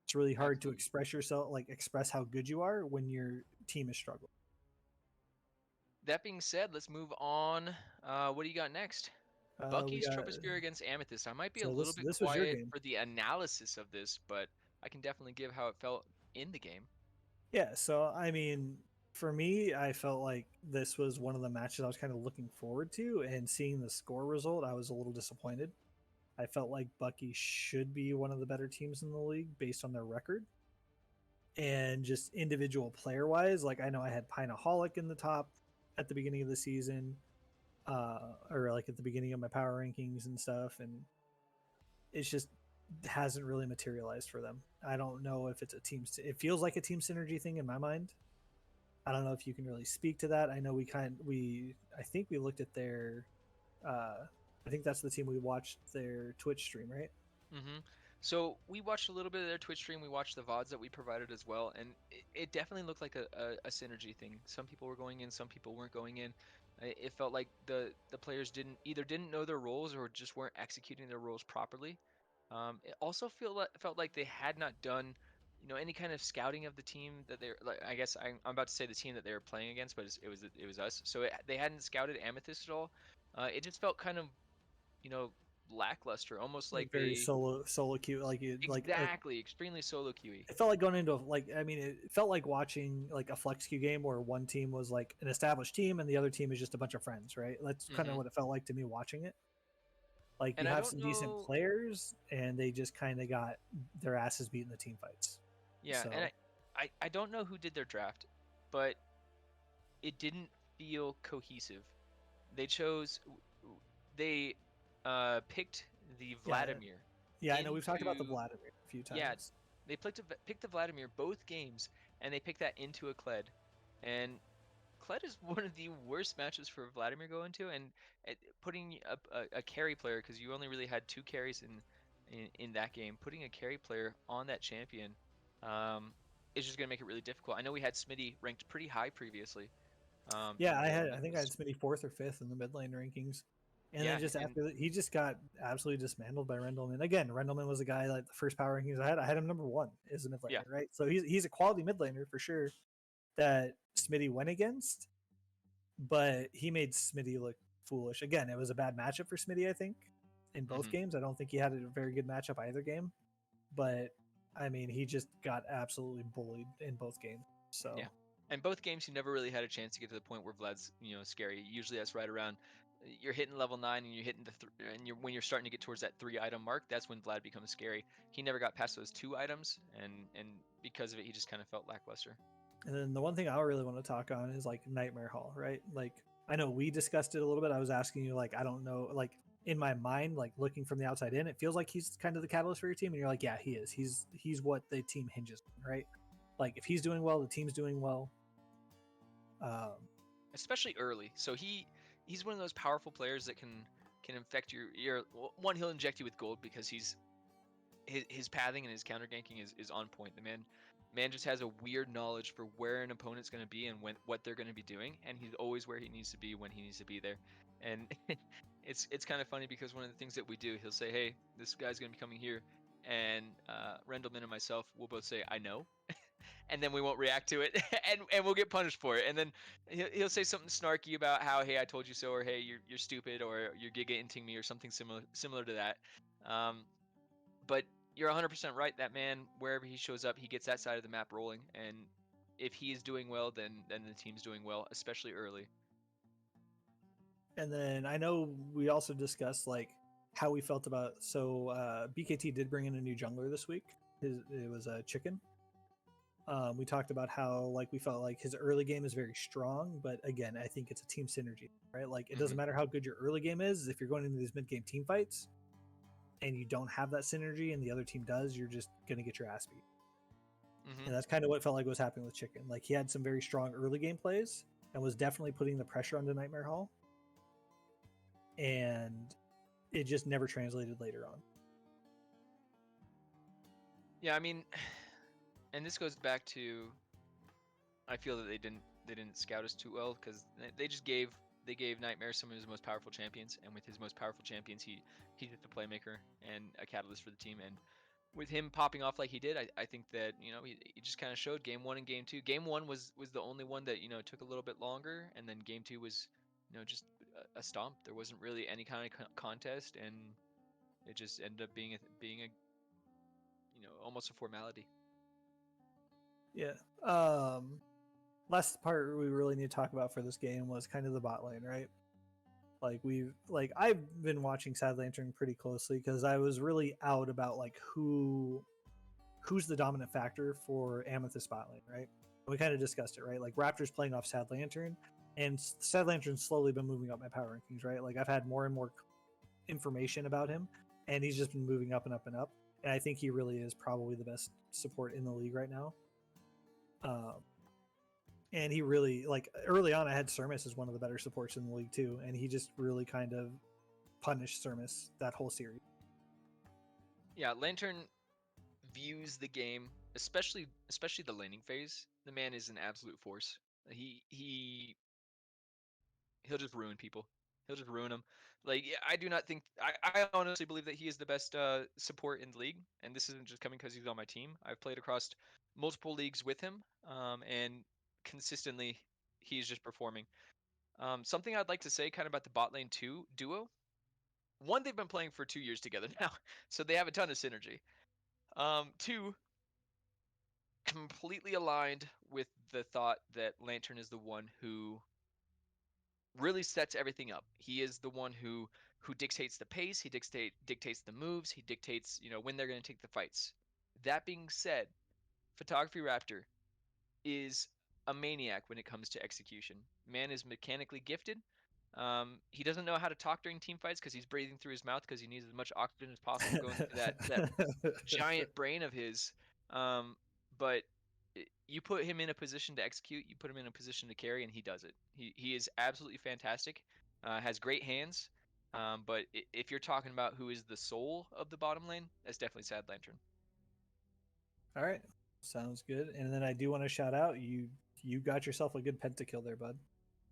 A: It's really hard
B: Absolutely.
A: to express yourself, express how good you are when your team is struggling.
B: That being said, let's move on. What do you got next?
A: We
B: Bucky's
A: got
B: Troposphere against Amethyst. I might be a
A: so
B: little bit
A: this was your
B: quiet
A: game.
B: for the analysis of this, but I can definitely give how it felt in the game.
A: Yeah, so for me, I felt like this was one of the matches I was kind of looking forward to, and seeing the score result, I was a little disappointed. I felt like Bucky should be one of the better teams in the league based on their record. And just individual player wise, I know I had Pineaholic in the top at the beginning of the season, or at the beginning of my power rankings and stuff, and it's just hasn't really materialized for them. I don't know if it's it feels like a team synergy thing in my mind. I don't know if you can really speak to that. I know I think we looked at their I think that's the team we watched their Twitch stream, right?
B: Mm-hmm. So we watched a little bit of their Twitch stream. We watched the VODs that we provided as well, and it definitely looked like a synergy thing. Some people were going in, some people weren't going in. It felt like the players didn't know their roles or just weren't executing their roles properly. It also felt like they had not done, any kind of scouting of the team that they're like. I guess I'm about to say the team that they were playing against, but it was us. So they hadn't scouted Amethyst at all. It just felt kind of, lackluster, almost like
A: Very
B: they
A: solo queue,
B: exactly extremely solo QE.
A: it felt like going into it felt like watching a flex queue game where one team was like an established team and the other team is just a bunch of friends, right? That's kind of
B: Mhm.
A: what it felt like to me watching it.
B: And
A: You
B: I
A: have
B: don't
A: some decent
B: know.
A: players and they just kind of got their asses beat in the team fights.
B: Yeah, and
A: So
B: I don't know who did their draft, but it didn't feel cohesive. They chose they picked the
A: yeah,
B: Vladimir
A: yeah, I know we've talked about the
B: into
A: Vladimir a few
B: yeah,
A: times.
B: they picked the Vladimir both games, and they picked that into a Kled. And Kled is one of the worst matches for Vladimir go into, and putting a carry player, because you only really had two carries in that game, putting a carry player on that champion is just going to make it really difficult. I know we had Smitty ranked pretty high previously.
A: Yeah,
B: The
A: I think I had
B: Amethyst.
A: Smitty 4th or 5th in the mid lane rankings. And then
B: Yeah,
A: just
B: and
A: after that, he just got absolutely dismantled by Rendleman. Again, Rendleman was a guy like the first power rankings I had him number 1 as a mid laner,
B: yeah,
A: right? So he's a quality mid laner for sure that Smitty went against, but he made Smitty look foolish. Again, it was a bad matchup for Smitty, I think, in both
B: hmm
A: games. I don't think he had a very good matchup either game, but he just got absolutely bullied in both games. So
B: yeah. And both games, you never really had a chance to get to the point where Vlad's scary. Usually that's right around you're hitting level 9 and you're hitting and when you're starting to get towards that 3 item mark, that's when Vlad becomes scary. He never got past those 2 items, and because of it, he just kind of felt lackluster.
A: And then the one thing I really want to talk on is Nightmare Hall, right? I know we discussed it a little bit. I was asking you, I don't know, in my mind, looking from the outside in, it feels like he's kind of the catalyst for your team. And you're like, yeah, he is. He's what the team hinges on, right? If he's doing well, the team's doing well.
B: Especially early. So he's one of those powerful players that can infect your one. He'll inject you with gold because his pathing and his counter ganking is on point. The man just has a weird knowledge for where an opponent's going to be and what they're going to be doing, and he's always where he needs to be when he needs to be there. And it's kind of funny because one of the things that we do, he'll say, "Hey, this guy's going to be coming here," and Rendleman and myself will both say, "I know," and then we won't react to it, and we'll get punished for it. And then he'll say something snarky about how, hey, I told you so, or hey, you're stupid, or you're giga-inting me, or something similar to that. But you're 100% right. That man, wherever he shows up, he gets that side of the map rolling, and if he is doing well, then the team's doing well, especially early.
A: And then I know we also discussed like how we felt about. So BKT did bring in a new jungler this week. It was a chicken. We talked about how like we felt like his early game is very strong, but again, I think it's a team synergy, right? Like it doesn't matter how good your early game is. If you're going into these mid game team fights and you don't have that synergy, and the other team does, you're just gonna get your ass beat. And that's kind of what it felt like was happening with Chicken. Like he had some very strong early game plays and was definitely putting the pressure onto Nightmare Hall. And it just never translated later on.
B: Yeah, I mean, and this goes back to, I feel that they didn't scout us too well, because they gave Nightmare some of his most powerful champions, and with his most powerful champions, he's just a playmaker and a catalyst for the team. And with him popping off like he did, I think that he just kind of showed game 1 and game 2. Game 1 was the only one that took a little bit longer, and then game 2 was just a stomp. There wasn't really any kind of contest, and it just ended up being a almost a formality.
A: Yeah. Last part we really need to talk about for this game was kind of the bot lane, right? I've been watching Sad Lantern pretty closely because I was really out about like who's the dominant factor for Amethyst bot lane, right? We kind of discussed it, right? Like Raptor's playing off Sad Lantern, and Sad Lantern's slowly been moving up my power rankings, right? Like I've had more and more information about him, and he's just been moving up and up and up. And I think he really is probably the best support in the league right now. And he really, like, early on I had Sermis as one of the better supports in the league too, and he just really kind of punished Sermis that whole series.
B: Yeah, Lantern views the game, especially the laning phase. The man is an absolute force. He'll just ruin people. He'll just ruin them. Like, I do not think, I honestly believe that he is the best support in the league, and this isn't just coming because he's on my team. I've played across multiple leagues with him, and consistently he's just performing. Something I'd like to say kind of about the bot lane 2 duo. One, they've been playing for 2 years together now, so they have a ton of synergy. 2, completely aligned with the thought that Lantern is the one who really sets everything up. He is the one who dictates the pace, he dictates the moves, he dictates, when they're going to take the fights. That being said, Photography Raptor is a maniac when it comes to execution. Man is mechanically gifted. He doesn't know how to talk during team fights because he's breathing through his mouth because he needs as much oxygen as possible going through that giant brain of his. But you put him in a position to execute, you put him in a position to carry, and he does it. He is absolutely fantastic. Has great hands. But if you're talking about who is the soul of the bottom lane, that's definitely Sad Lantern.
A: All right, sounds good. And then I do want to shout out you got yourself a good pentakill there, bud.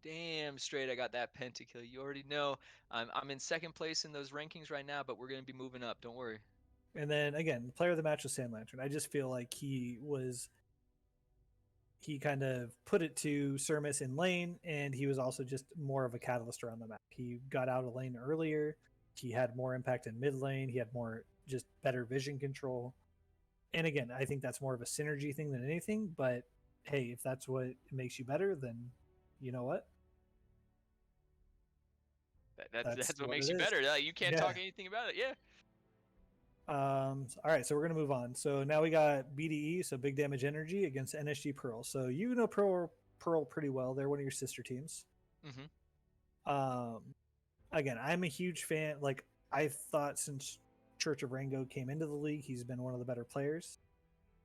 B: Damn straight, I got that pentakill. You already know. I'm in second place in those rankings right now, but we're gonna be moving up. Don't worry.
A: And then again, player of the match was Sand Lantern. I just feel like he kind of put it to Sermis in lane, and he was also just more of a catalyst around the map. He got out of lane earlier. He had more impact in mid lane. He had more just better vision control. And again, I think that's more of a synergy thing than anything. But hey, if that's what makes you better, then you know what?
B: That's what makes you better. You can't talk anything about it. Yeah.
A: All right, so we're gonna move on. So now we got BDE, so Big Damage Energy against NSG Pearl. So you know Pearl pretty well. They're one of your sister teams. Again, I'm a huge fan. Like I thought since Church of Rango came into the league, he's been one of the better players.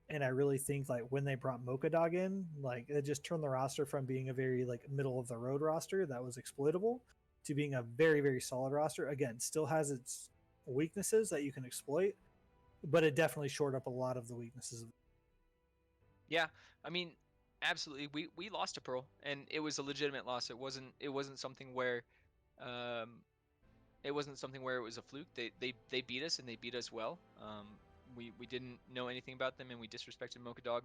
A: And I really think like when they brought Mocha Dog in, like it just turned the roster from being a very like middle of the road roster that was exploitable to being a very, very solid roster. Again, still has its weaknesses that you can exploit, but it definitely shored up a lot of the weaknesses.
B: Yeah, I mean, absolutely. We lost to Pearl, and it was a legitimate loss. It wasn't something where it was a fluke. They beat us, and they beat us well. We didn't know anything about them, and we disrespected Mocha Dog.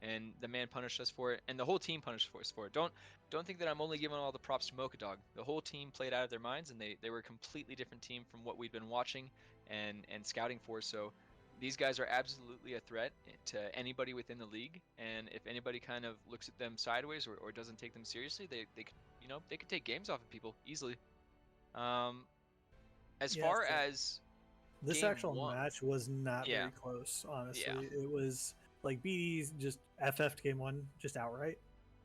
B: and the man punished us for it, and the whole team punished us for it. Don't think that I'm only giving all the props to Mocha. The whole team played out of their minds, and they were a completely different team from what we'd been watching and scouting for. So these guys are absolutely a threat to anybody within the league, and if anybody kind of looks at them sideways or doesn't take them seriously, they could, they could take games off of people easily. As
A: Yeah,
B: far
A: so
B: as
A: this
B: game
A: actual
B: one,
A: match was not
B: yeah,
A: very close,
B: yeah,
A: honestly. It was like BD's just FF'd game one just outright.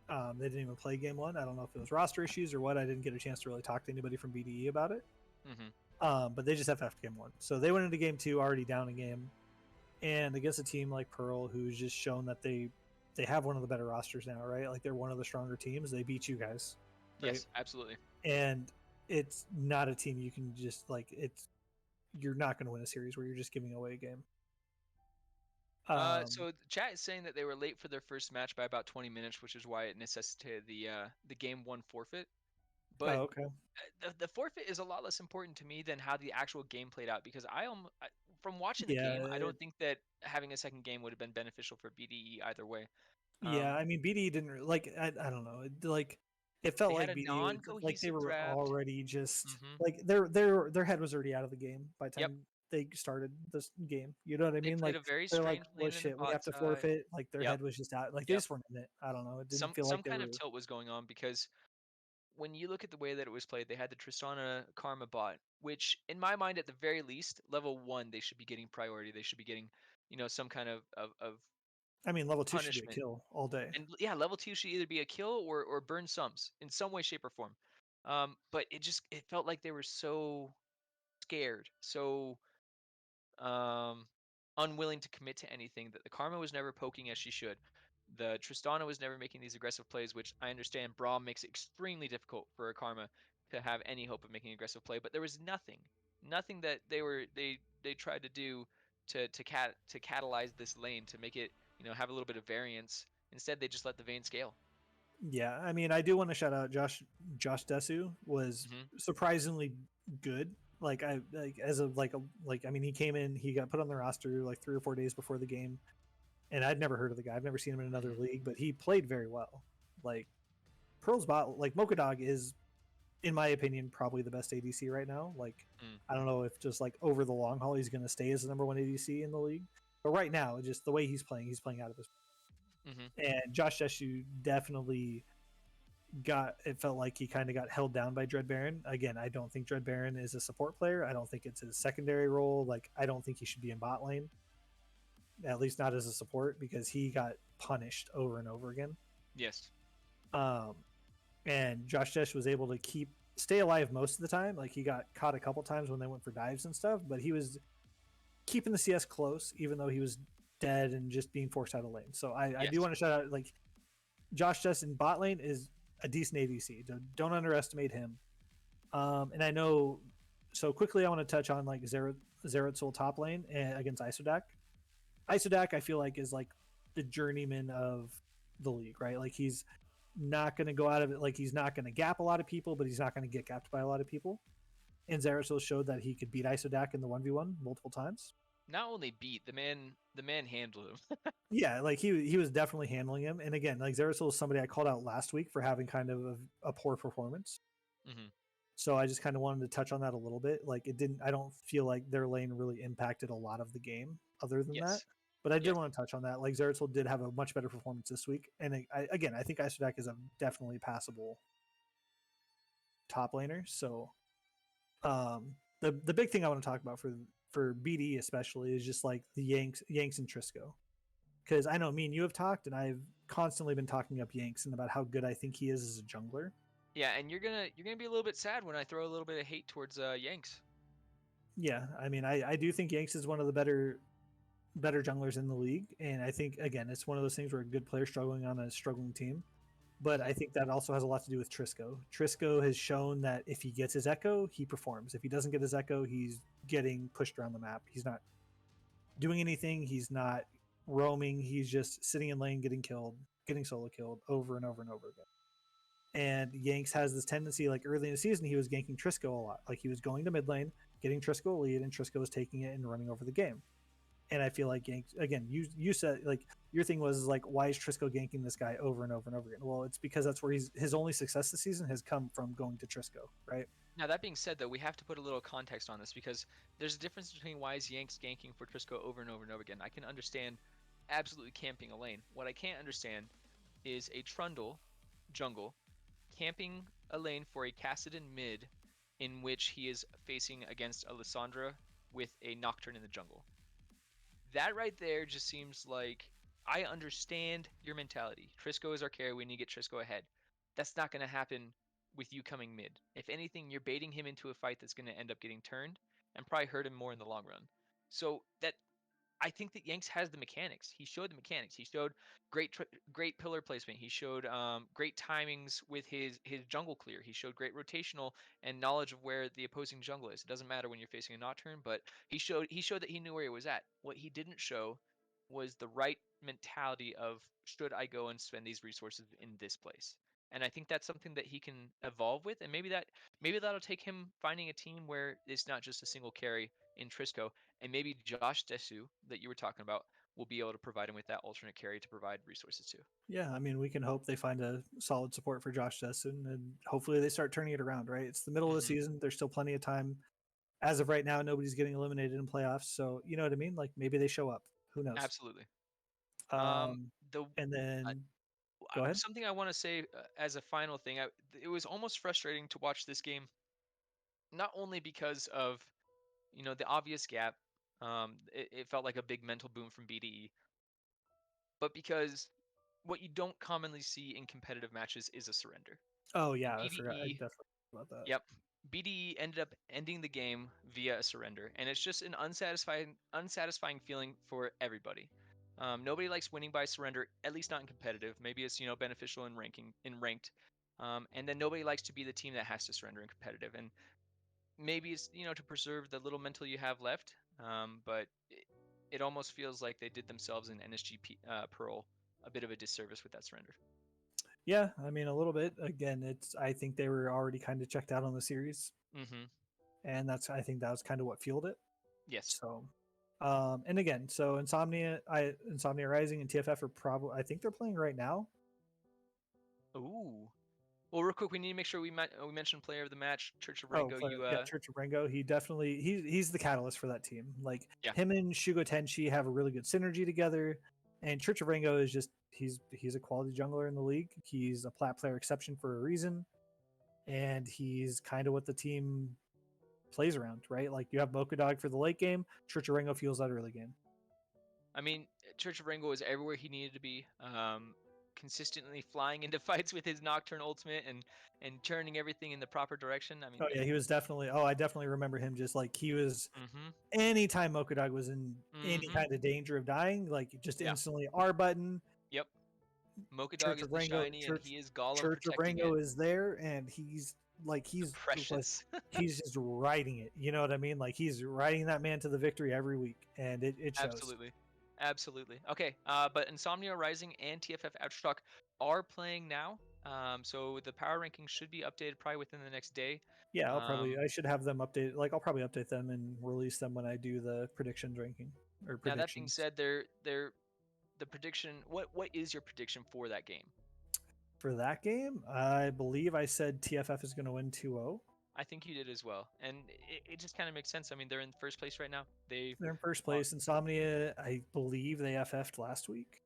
A: They didn't even play game one. I don't know if it was roster issues or what. I didn't get a chance to really talk to anybody from BDE about it.
B: hmm
A: But they just FF'd game one. So they went into game two already down a game. And against a team like Pearl, who's just shown that they have one of the better rosters now, right? Like they're one of the stronger teams. They beat you guys. Right?
B: yes, absolutely.
A: And it's not a team you can just you're not going to win a series where you're just giving away a game.
B: So the chat is saying that they were late for their first match by about 20 minutes, which is why it necessitated the game one forfeit. But
A: okay.
B: the forfeit is a lot less important to me than how the actual game played out, because from watching the game, I
A: Yeah,
B: don't think that having a second game would have been beneficial for BDE either way.
A: yeah. I mean, BDE didn't like. I don't know. It felt
B: They had
A: like
B: a
A: BDE was like they
B: non-cohesive
A: were
B: draft.
A: already just
B: hmm
A: like their head was already out of the game by the
B: Yep,
A: time they started this game. You know what I
B: they
A: mean?
B: played
A: Like
B: a very
A: they're like,
B: strange
A: well,
B: lane in the
A: shit, we
B: bot
A: have to
B: side.
A: forfeit. Like their
B: Yep,
A: head was just out. Like they
B: yep.
A: just weren't in it. I don't know. It didn't
B: Some
A: feel like they
B: kind of
A: were.
B: tilt was going on, because when you look at the way that it was played, they had the Tristana Karma bot, which in my mind, at the very least, level 1, they should be getting priority. They should be getting, some kind of
A: I mean, level two should be a
B: punishment.
A: kill all day.
B: And yeah, level 2 should either be a kill or burn sums in some way, shape, or form. But it felt like they were so scared, so um, unwilling to commit to anything, that the Karma was never poking as she should. The Tristana was never making these aggressive plays, which I understand Braum makes it extremely difficult for a Karma to have any hope of making aggressive play. But there was nothing that they tried to do to catalyze this lane, to make it, have a little bit of variance. Instead, they just let the Vayne scale.
A: Yeah, I mean, I do want to shout out Josh Desu was
B: hmm
A: surprisingly good. Like I like as of like I mean, he came in, he got put on the roster like 3 or 4 days before the game, and I'd never heard of the guy. I've never seen him in another
B: hmm
A: league, but he played very well. Like Pearl's bot, like Mocha is, in my opinion, probably the best ADC right now. Like
B: Mm.
A: I don't know if just like over the long haul he's going to stay as the number one ADC in the league, but right now, just the way he's playing out of his.
B: hmm
A: And Josh Desu definitely it felt like he kind of got held down by Dread Baron. Again, I don't think Dread Baron is a support player. I don't think it's his secondary role. Like I don't think he should be in bot lane, at least not as a support, because he got punished over and over again.
B: Yes.
A: And Josh Desh was able to stay alive most of the time. Like he got caught a couple times when they went for dives and stuff, but he was keeping the CS close, even though he was dead and just being forced out of lane. So I do
B: Yes.
A: want to shout out, like, Josh Desh in bot lane is a decent ADC. Don't underestimate him. And I know, so quickly I want to touch on like Zeratsul top lane against Isodak. Isodak I feel like is like the journeyman of the league, right? Like he's not going to go out of it, like he's not going to gap a lot of people, but he's not going to get gapped by a lot of people. And Zeratsul showed that he could beat Isodak in the 1v1 multiple times.
B: Not only beat the man handled him.
A: Yeah, like he was definitely handling him. And again, like Zeratsul is somebody I called out last week for having kind of a poor performance.
B: hmm
A: So I just kind of wanted to touch on that a little bit. Like I don't feel like their lane really impacted a lot of the game other than that.
B: Yes.
A: But I did
B: Yes.
A: want to touch on that. Like Zeratsul did have a much better performance this week. And again, I think Isodak is a definitely passable top laner. So the big thing I want to talk about for BD especially is just like the Yanks and Trisco. Because I know me and you have talked, and I've constantly been talking up Yanks and about how good I think he is as a jungler.
B: Yeah, and you're gonna be a little bit sad when I throw a little bit of hate towards Yanks.
A: Yeah, I mean, I do think Yanks is one of the better junglers in the league, and I think again it's one of those things where a good player struggling on a struggling team. But I think that also has a lot to do with Trisco. Trisco has shown that if he gets his echo, he performs. If he doesn't get his echo, he's getting pushed around the map. He's not doing anything. He's not roaming. He's just sitting in lane, getting killed, getting solo killed over and over and over again. And Yanks has this tendency, like early in the season, he was ganking Trisco a lot. Like he was going to mid lane, getting Trisco a lead, and Trisco was taking it and running over the game. And I feel like Yanks again. You said like your thing was like, why is Trisco ganking this guy over and over and over again? Well, it's because that's where his only success this season has come from going to Trisco, right?
B: Now that being said, though, we have to put a little context on this because there's a difference between why is Yanks ganking for Trisco over and over and over again. I can understand absolutely camping a lane. What I can't understand is a Trundle jungle camping a lane for a Cassidon mid in which he is facing against a Lissandra with a Nocturne in the jungle. That right there just seems like I understand your mentality. Trisco is our carry. We need to get Trisco ahead. That's not going to happen with you coming mid. If anything, you're baiting him into a fight that's going to end up getting turned and probably hurt him more in the long run. So that I think that Yanks has the mechanics. He showed the mechanics. He showed great pillar placement. He showed great timings with his jungle clear. He showed great rotational and knowledge of where the opposing jungle is. It doesn't matter when you're facing a Nocturne, but he showed that he knew where he was at. What he didn't show was the right mentality of should I go and spend these resources in this place. And I think that's something that he can evolve with, and maybe that'll take him finding a team where it's not just a single carry in Trisco, and maybe Josh Desu that you were talking about will be able to provide him with that alternate carry to provide resources to.
A: Yeah, I mean, we can hope they find a solid support for Josh Desson, and hopefully they start turning it around. Right, it's the middle of the season. There's still plenty of time. As of right now, nobody's getting eliminated in playoffs, so you know what I mean. Like maybe they show up. Who knows?
B: Absolutely.
A: And
B: uh,
A: then go ahead.
B: Something I want to say as a final thing, it was almost frustrating to watch this game, not only because of the obvious gap. It felt like a big mental boom from BDE, but because what you don't commonly see in competitive matches is a surrender.
A: Oh yeah, I forgot. I
B: BDE,
A: definitely forgot about that.
B: yep, BDE ended up ending the game via a surrender, and it's just an unsatisfying feeling for everybody. Nobody likes winning by surrender, at least not in competitive. Maybe it's beneficial in ranked, and then nobody likes to be the team that has to surrender in competitive. And maybe it's to preserve the little mental you have left, but it almost feels like they did themselves in NSG Pearl a bit of a disservice with that surrender.
A: Yeah, I mean a little bit. Again, I think they were already kind of checked out on the series, and I think that was kind of what fueled it.
B: Yes.
A: So, and again, so Insomnia Rising and TFF are probably. I think they're playing right now.
B: Ooh. Well, real quick, we need to make sure we mentioned player of the match, Church of Rengo.
A: Church of Rengo. He definitely he's the catalyst for that team. Like
B: Yeah.
A: him and Shugo Tenshi have a really good synergy together. And Church of Rengo is just he's a quality jungler in the league. He's a plat player exception for a reason, and he's kind of what the team plays around, right? Like you have Mocha Dog for the late game. Church of Rengo fuels that early game.
B: I mean, Church of Rengo was everywhere he needed to be. Consistently flying into fights with his Nocturne ultimate and turning everything in the proper direction. I mean,
A: he was definitely. Oh, I definitely remember him. Just like he was. Anytime Mocha Dog was in any kind of danger of dying, like just instantly R button.
B: Yep. Mocha Dog is the shiny, and he is Gollum.
A: Church of Rengo is there, and he's
B: precious.
A: He's just riding it. You know what I mean? Like he's riding that man to the victory every week, and it shows.
B: Absolutely. Okay, but Insomnia Rising and TFF Aftershock are playing now. So the power rankings should be updated probably within the next day.
A: Yeah, I should have them updated. Like I'll probably update them and release them when I do the predictions ranking or predictions.
B: Now that being said, the prediction. What is your prediction for that game?
A: For that game, I believe I said TFF is going to win 2-0.
B: I think you did as well, and it just kind of makes sense. I mean, they're in first place right now. They're
A: in first place. Insomnia, I believe they FF'd last week.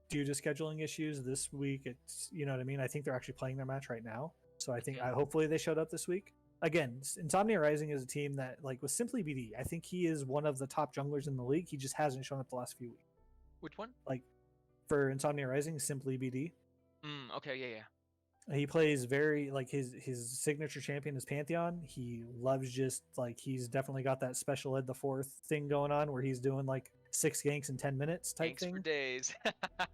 A: Due to scheduling issues this week, it's you know what I mean. I think they're actually playing their match right now, so I think hopefully they showed up this week. Again, Insomnia Rising is a team that like was simply BD. I think he is one of the top junglers in the league. He just hasn't shown up the last few weeks.
B: Which one?
A: Like for Insomnia Rising, simply BD.
B: Okay, yeah.
A: He plays very like his signature champion is Pantheon. He loves just like he's definitely got that special ed the fourth thing going on where he's doing like 6 ganks in 10 minutes type thing.
B: For days.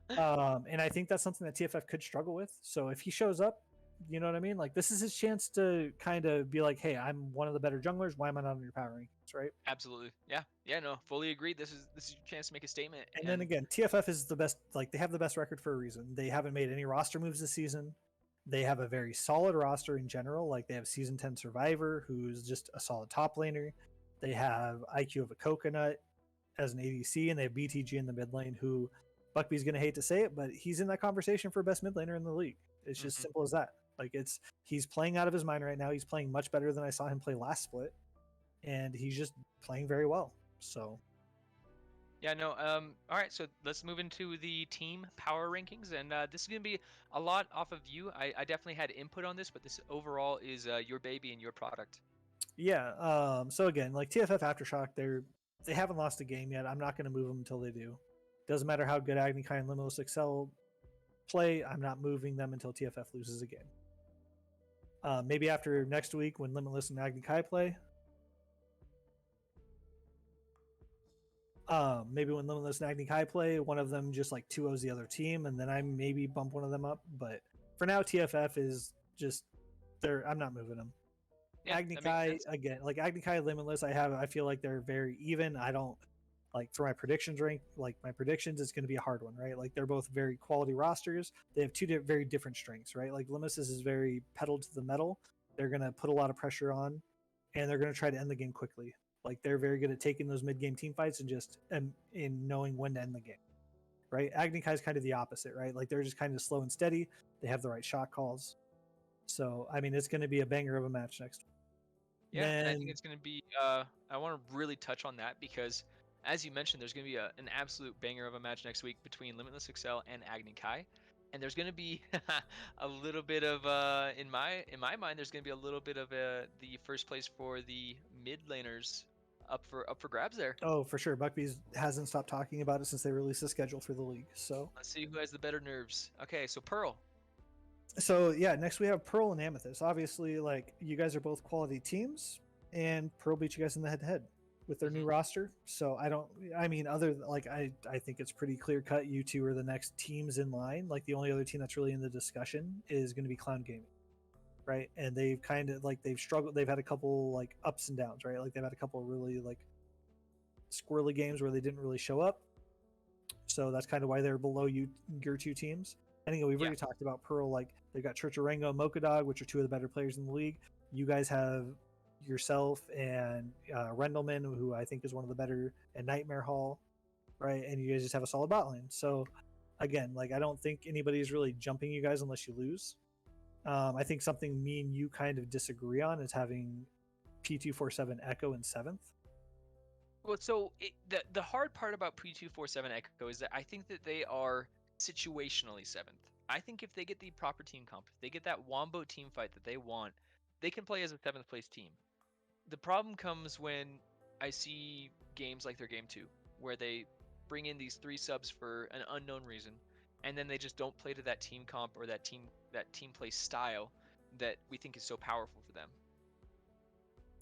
A: And I think that's something that TFF could struggle with. So if he shows up, you know what I mean? Like this is his chance to kind of be like, hey, I'm one of the better junglers. Why am I not on your power rankings, right?
B: Absolutely. Yeah, no, fully agreed. This is your chance to make a statement.
A: And then again, TFF is the best, like they have the best record for a reason. They haven't made any roster moves this season. They have a very solid roster in general. Like they have Season 10 Survivor, who's just a solid top laner. They have IQ of a coconut as an ADC, and they have BTG in the mid lane, who Buckby's going to hate to say it, but he's in that conversation for best mid laner in the league. It's just simple as that. Like, he's playing out of his mind right now. He's playing much better than I saw him play last split, and he's just playing very well. So
B: yeah, no. All right, so let's move into the team power rankings, and this is gonna be a lot off of you. I definitely had input on this, but this overall is your baby and your product.
A: yeah, so again, like TFF Aftershock, they haven't lost a game yet. I'm not going to move them until they do. Doesn't matter how good Agni Kai and Limitless Excel play, I'm not moving them until TFF loses a game. Maybe after next week when Limitless and Agni Kai play. Maybe when Limitless and Agni Kai play, one of them just like 2-0s the other team, and then I maybe bump one of them up. But for now, TFF is just I'm not moving them.
B: Yeah,
A: Agni Kai, again, like Agni Kai, Limitless, I feel like they're very even. I don't like for my predictions rank, like my predictions, it's going to be a hard one, right? Like they're both very quality rosters. They have two very different strengths, right? Like Limitless is very pedal to the metal. They're going to put a lot of pressure on, and they're going to try to end the game quickly. Like they're very good at taking those mid-game team fights and just in knowing when to end the game, right? Agni Kai is kind of the opposite, right? Like they're just kind of slow and steady. They have the right shot calls. So I mean, it's going to be a banger of a match next week.
B: Yeah, and I think it's going to be. I want to really touch on that because, as you mentioned, there's going to be an absolute banger of a match next week between Limitless Excel and Agni Kai, and there's going to be a little bit of in my mind, there's going to be a little bit of the first place for the mid laners up for grabs there.
A: Oh, for sure. Buckby's hasn't stopped talking about it since they released the schedule for the league. So
B: let's see who has the better nerves. Okay, so Pearl.
A: So yeah, next we have Pearl and Amethyst. Obviously, like you guys are both quality teams, and Pearl beat you guys in the head-to-head with their new roster. So I think it's pretty clear cut. You two are the next teams in line. Like the only other team that's really in the discussion is going to be Clown Gaming, right? And they've kind of like they've struggled. They've had a couple like ups and downs, right? Like they've had a couple really like squirrely games where they didn't really show up. So that's kind of why they're below your two teams. Anyway, we've already talked about Pearl. Like they've got Church of Rango, Mocha Dog, which are two of the better players in the league. You guys have yourself and Rendleman, who I think is one of the better, and Nightmare Hall, right? And you guys just have a solid bot lane. So again, like I don't think anybody's really jumping you guys unless you lose. I think something me and you kind of disagree on is having P247 Echo in 7th.
B: Well, so the hard part about P247 Echo is that I think that they are situationally 7th. I think if they get the proper team comp, if they get that Wombo team fight that they want, they can play as a 7th place team. The problem comes when I see games like their game 2, where they bring in these 3 subs for an unknown reason, and then they just don't play to that team comp or that team play style that we think is so powerful for them.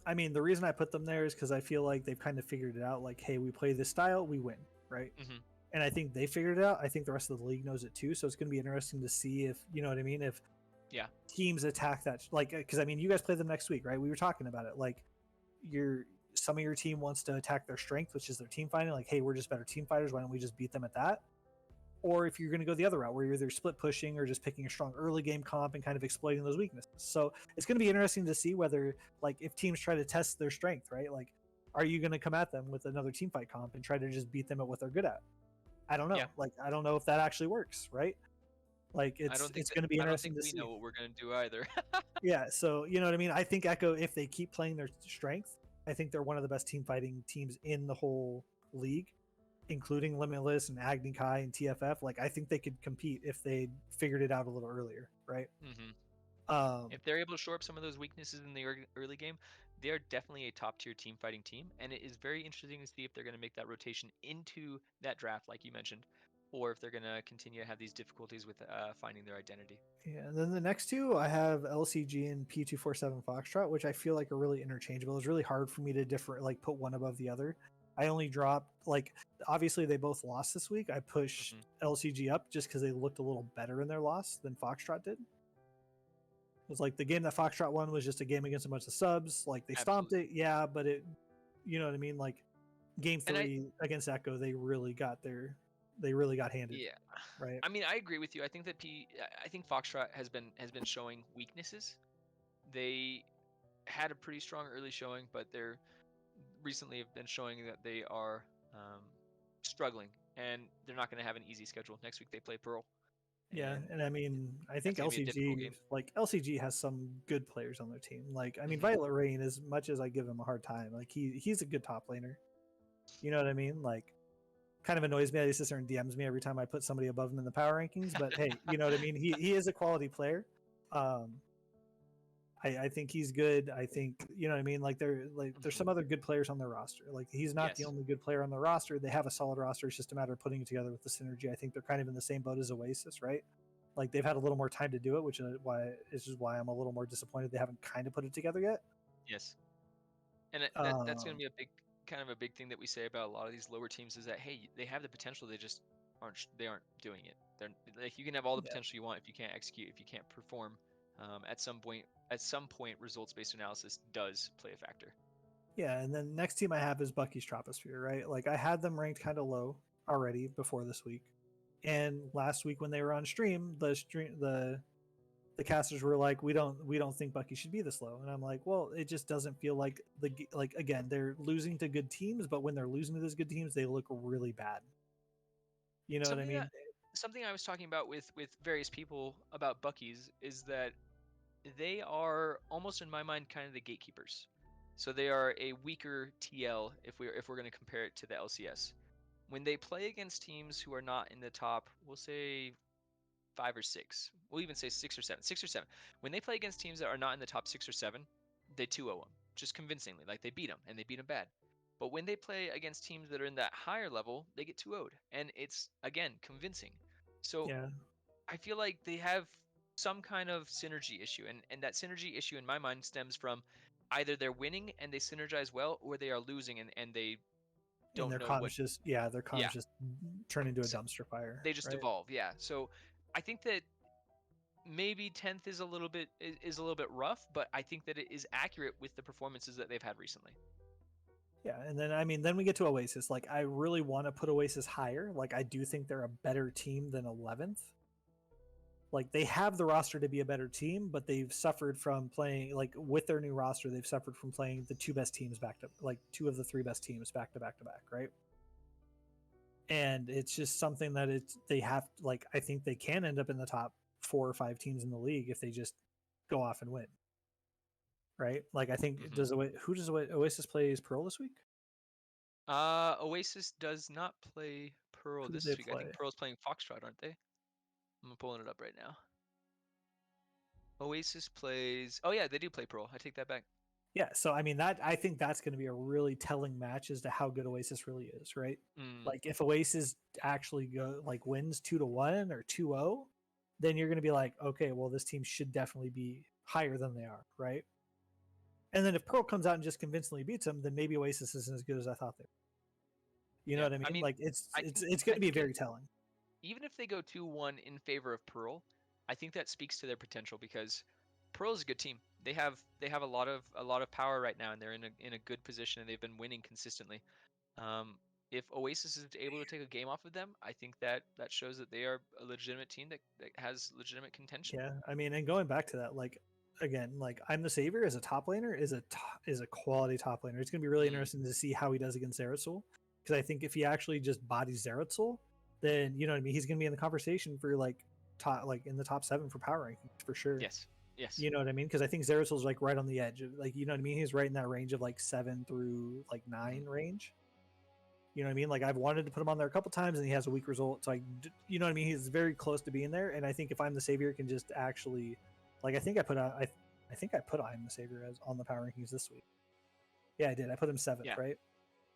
A: I mean, the reason I put them there is because I feel like they've kind of figured it out. Like, hey, we play this style, we win, right?
B: Mm-hmm.
A: And I think they figured it out. I think the rest of the league knows it too. So it's going to be interesting to see if, you know what I mean? If teams attack that, like, because I mean, you guys play them next week, right? We were talking about it. Like, some of your team wants to attack their strength, which is their team fighting. Like, hey, we're just better team fighters. Why don't we just beat them at that? Or if you're going to go the other route, where you're either split pushing or just picking a strong early game comp and kind of exploiting those weaknesses. So it's going to be interesting to see whether, like, if teams try to test their strength, right? Like, are you going to come at them with another team fight comp and try to just beat them at what they're good at? I don't know. Like, I don't know if that actually works, right? Like, it's going to be interesting to see.
B: I don't think we know what we're going to do either.
A: Yeah, so you know what I mean? I think Echo, if they keep playing their strength, I think they're one of the best team fighting teams in the whole league, including Limitless and Agni Kai and TFF. Like, I think they could compete if they figured it out a little earlier, right?
B: Mm-hmm. If they're able to shore up some of those weaknesses in the early game, they're definitely a top-tier team fighting team, and it is very interesting to see if they're going to make that rotation into that draft, like you mentioned, or if they're going to continue to have these difficulties with finding their identity.
A: Yeah, and then the next two, I have LCG and P247 Foxtrot, which I feel like are really interchangeable. It's really hard for me to put one above the other. I only dropped, like, obviously they both lost this week. I pushed LCG up just because they looked a little better in their loss than Foxtrot did. It was like the game that Foxtrot won was just a game against a bunch of subs. Like, they stomped it, yeah, but it, you know what I mean? Like, game 3 against Echo, they really got handed. Yeah. Right.
B: I mean, I agree with you. I think that I think Foxtrot has been showing weaknesses. They had a pretty strong early showing, but recently have been showing that they are struggling, and they're not going to have an easy schedule. Next week they play Pearl.
A: Yeah, and I mean, I think
B: that's gonna be a difficult game.
A: LCG has some good players on their team. Like, I mean,
B: Mhm.
A: Violet Rain, as much as I give him a hard time, like he's a good top laner. You know what I mean? Like, kind of annoys me that he sits there and DMs me every time I put somebody above him in the power rankings. But hey, you know what I mean? He is a quality player. I think he's good. I think, you know what I mean? Like there's some other good players on their roster. Like, he's not the
B: Yes.
A: only good player on the roster. They have a solid roster. It's just a matter of putting it together with the synergy. I think they're kind of in the same boat as Oasis, right? Like, they've had a little more time to do it, which is why I'm a little more disappointed they haven't kind of put it together yet.
B: Yes. And that's going to be a big thing that we say about a lot of these lower teams is that, hey, they have the potential, they just aren't doing it. They're like, you can have all the potential you want if you can't execute, if you can't perform. At some point, results-based analysis does play a factor.
A: Yeah, and then next team I have is Bucky's Troposphere, right? Like, I had them ranked kind of low already before this week, and last week when they were on stream, the casters were like, we don't think Bucky should be this low, and I'm like, well, it just doesn't feel like again, they're losing to good teams, but when they're losing to those good teams, they look really bad. You know what I mean?
B: Something I was talking about with various people about Bucky's is that they are almost, in my mind, kind of the gatekeepers. So they are a weaker TL if we're going to compare it to the LCS. When they play against teams who are not in the top, we'll say 5 or 6. We'll even say 6 or 7. 6 or 7. When they play against teams that are not in the top 6 or 7, they 2-0 them, just convincingly. Like, they beat them, and they beat them bad. But when they play against teams that are in that higher level, they get 2-0'd, and it's, again, convincing. So
A: Yeah.
B: I feel like they have some kind of synergy issue, and that synergy issue in my mind stems from either they're winning and they synergize well, or they are losing and they don't know what.
A: Their comms just turn into a
B: So
A: dumpster fire.
B: they just
A: right?
B: evolve. Yeah. So I think that maybe 10th is a little bit rough, but I think that it is accurate with the performances that they've had recently.
A: Yeah, and then I mean, then we get to Oasis. Like, I really want to put Oasis higher. Like, I do think they're a better team than 11th. Like, they have the roster to be a better team, but they've suffered from playing, like, with their new roster, they've suffered from playing the two best teams back to, like, 2 of the 3 best teams back to back to back, right? And it's just something that they have, like, I think they can end up in the top 4 or 5 teams in the league if they just go off and win. Right? Like, I think, Oasis plays Pearl this week?
B: Oasis does not play Pearl
A: Who do
B: this
A: they
B: week. I think
A: play?
B: Pearl's playing Foxtrot, aren't they? I'm pulling it up right now. Oasis plays. Oh yeah, they do play Pearl. I take that back.
A: Yeah, so I mean, I think that's going to be a really telling match as to how good Oasis really is, right? Like, if Oasis actually wins 2-1 or 2-0, then you're going to be like, okay, well, this team should definitely be higher than they are, right? And then if Pearl comes out and just convincingly beats them, then maybe Oasis isn't as good as I thought they were. You know what I mean? Like, it's going to be very telling.
B: Even if they go 2-1 in favor of Pearl, I think that speaks to their potential because Pearl is a good team. They have a lot of power right now, and they're in a good position, and they've been winning consistently. If Oasis is able to take a game off of them, I think that shows that they are a legitimate team that has legitimate contention.
A: Yeah, I mean, and going back to that, like, again, like, I'm the Savior as a top laner is a quality top laner. It's going to be really interesting to see how he does against Zeratul, because I think if he actually just bodies Zeratul, then, you know what I mean, he's going to be in the conversation for like in the top 7 for power rankings for sure.
B: Yes.
A: You know what I mean? Because I think Zeratul's like right on the edge of, like, you know what I mean? He's right in that range of like 7 through like 9 range. You know what I mean? Like, I've wanted to put him on there a couple times, and he has a weak result. So, you know what I mean? He's very close to being there. And I think if I'm the Savior, can just actually, like, I think I put I'm the Savior as on the power rankings this week. Yeah, I did. I put him 7th, right?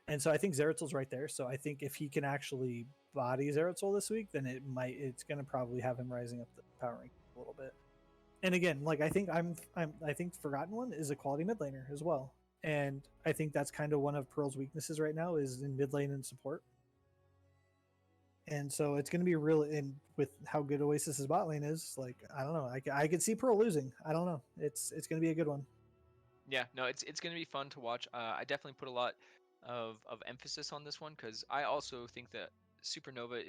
A: And so I think Zeratul's right there. So I think if he can actually body Zeratul this week, then it's going to probably have him rising up the power ranking a little bit. And again, like, I think Forgotten One is a quality mid laner as well. And I think that's kind of one of Pearl's weaknesses right now is in mid lane and support. And so it's going to be and with how good Oasis's bot lane is, like, I don't know. I could see Pearl losing. I don't know. It's going to be a good one.
B: Yeah, no, it's going to be fun to watch. I definitely put a lot of emphasis on this one because I also think that Supernova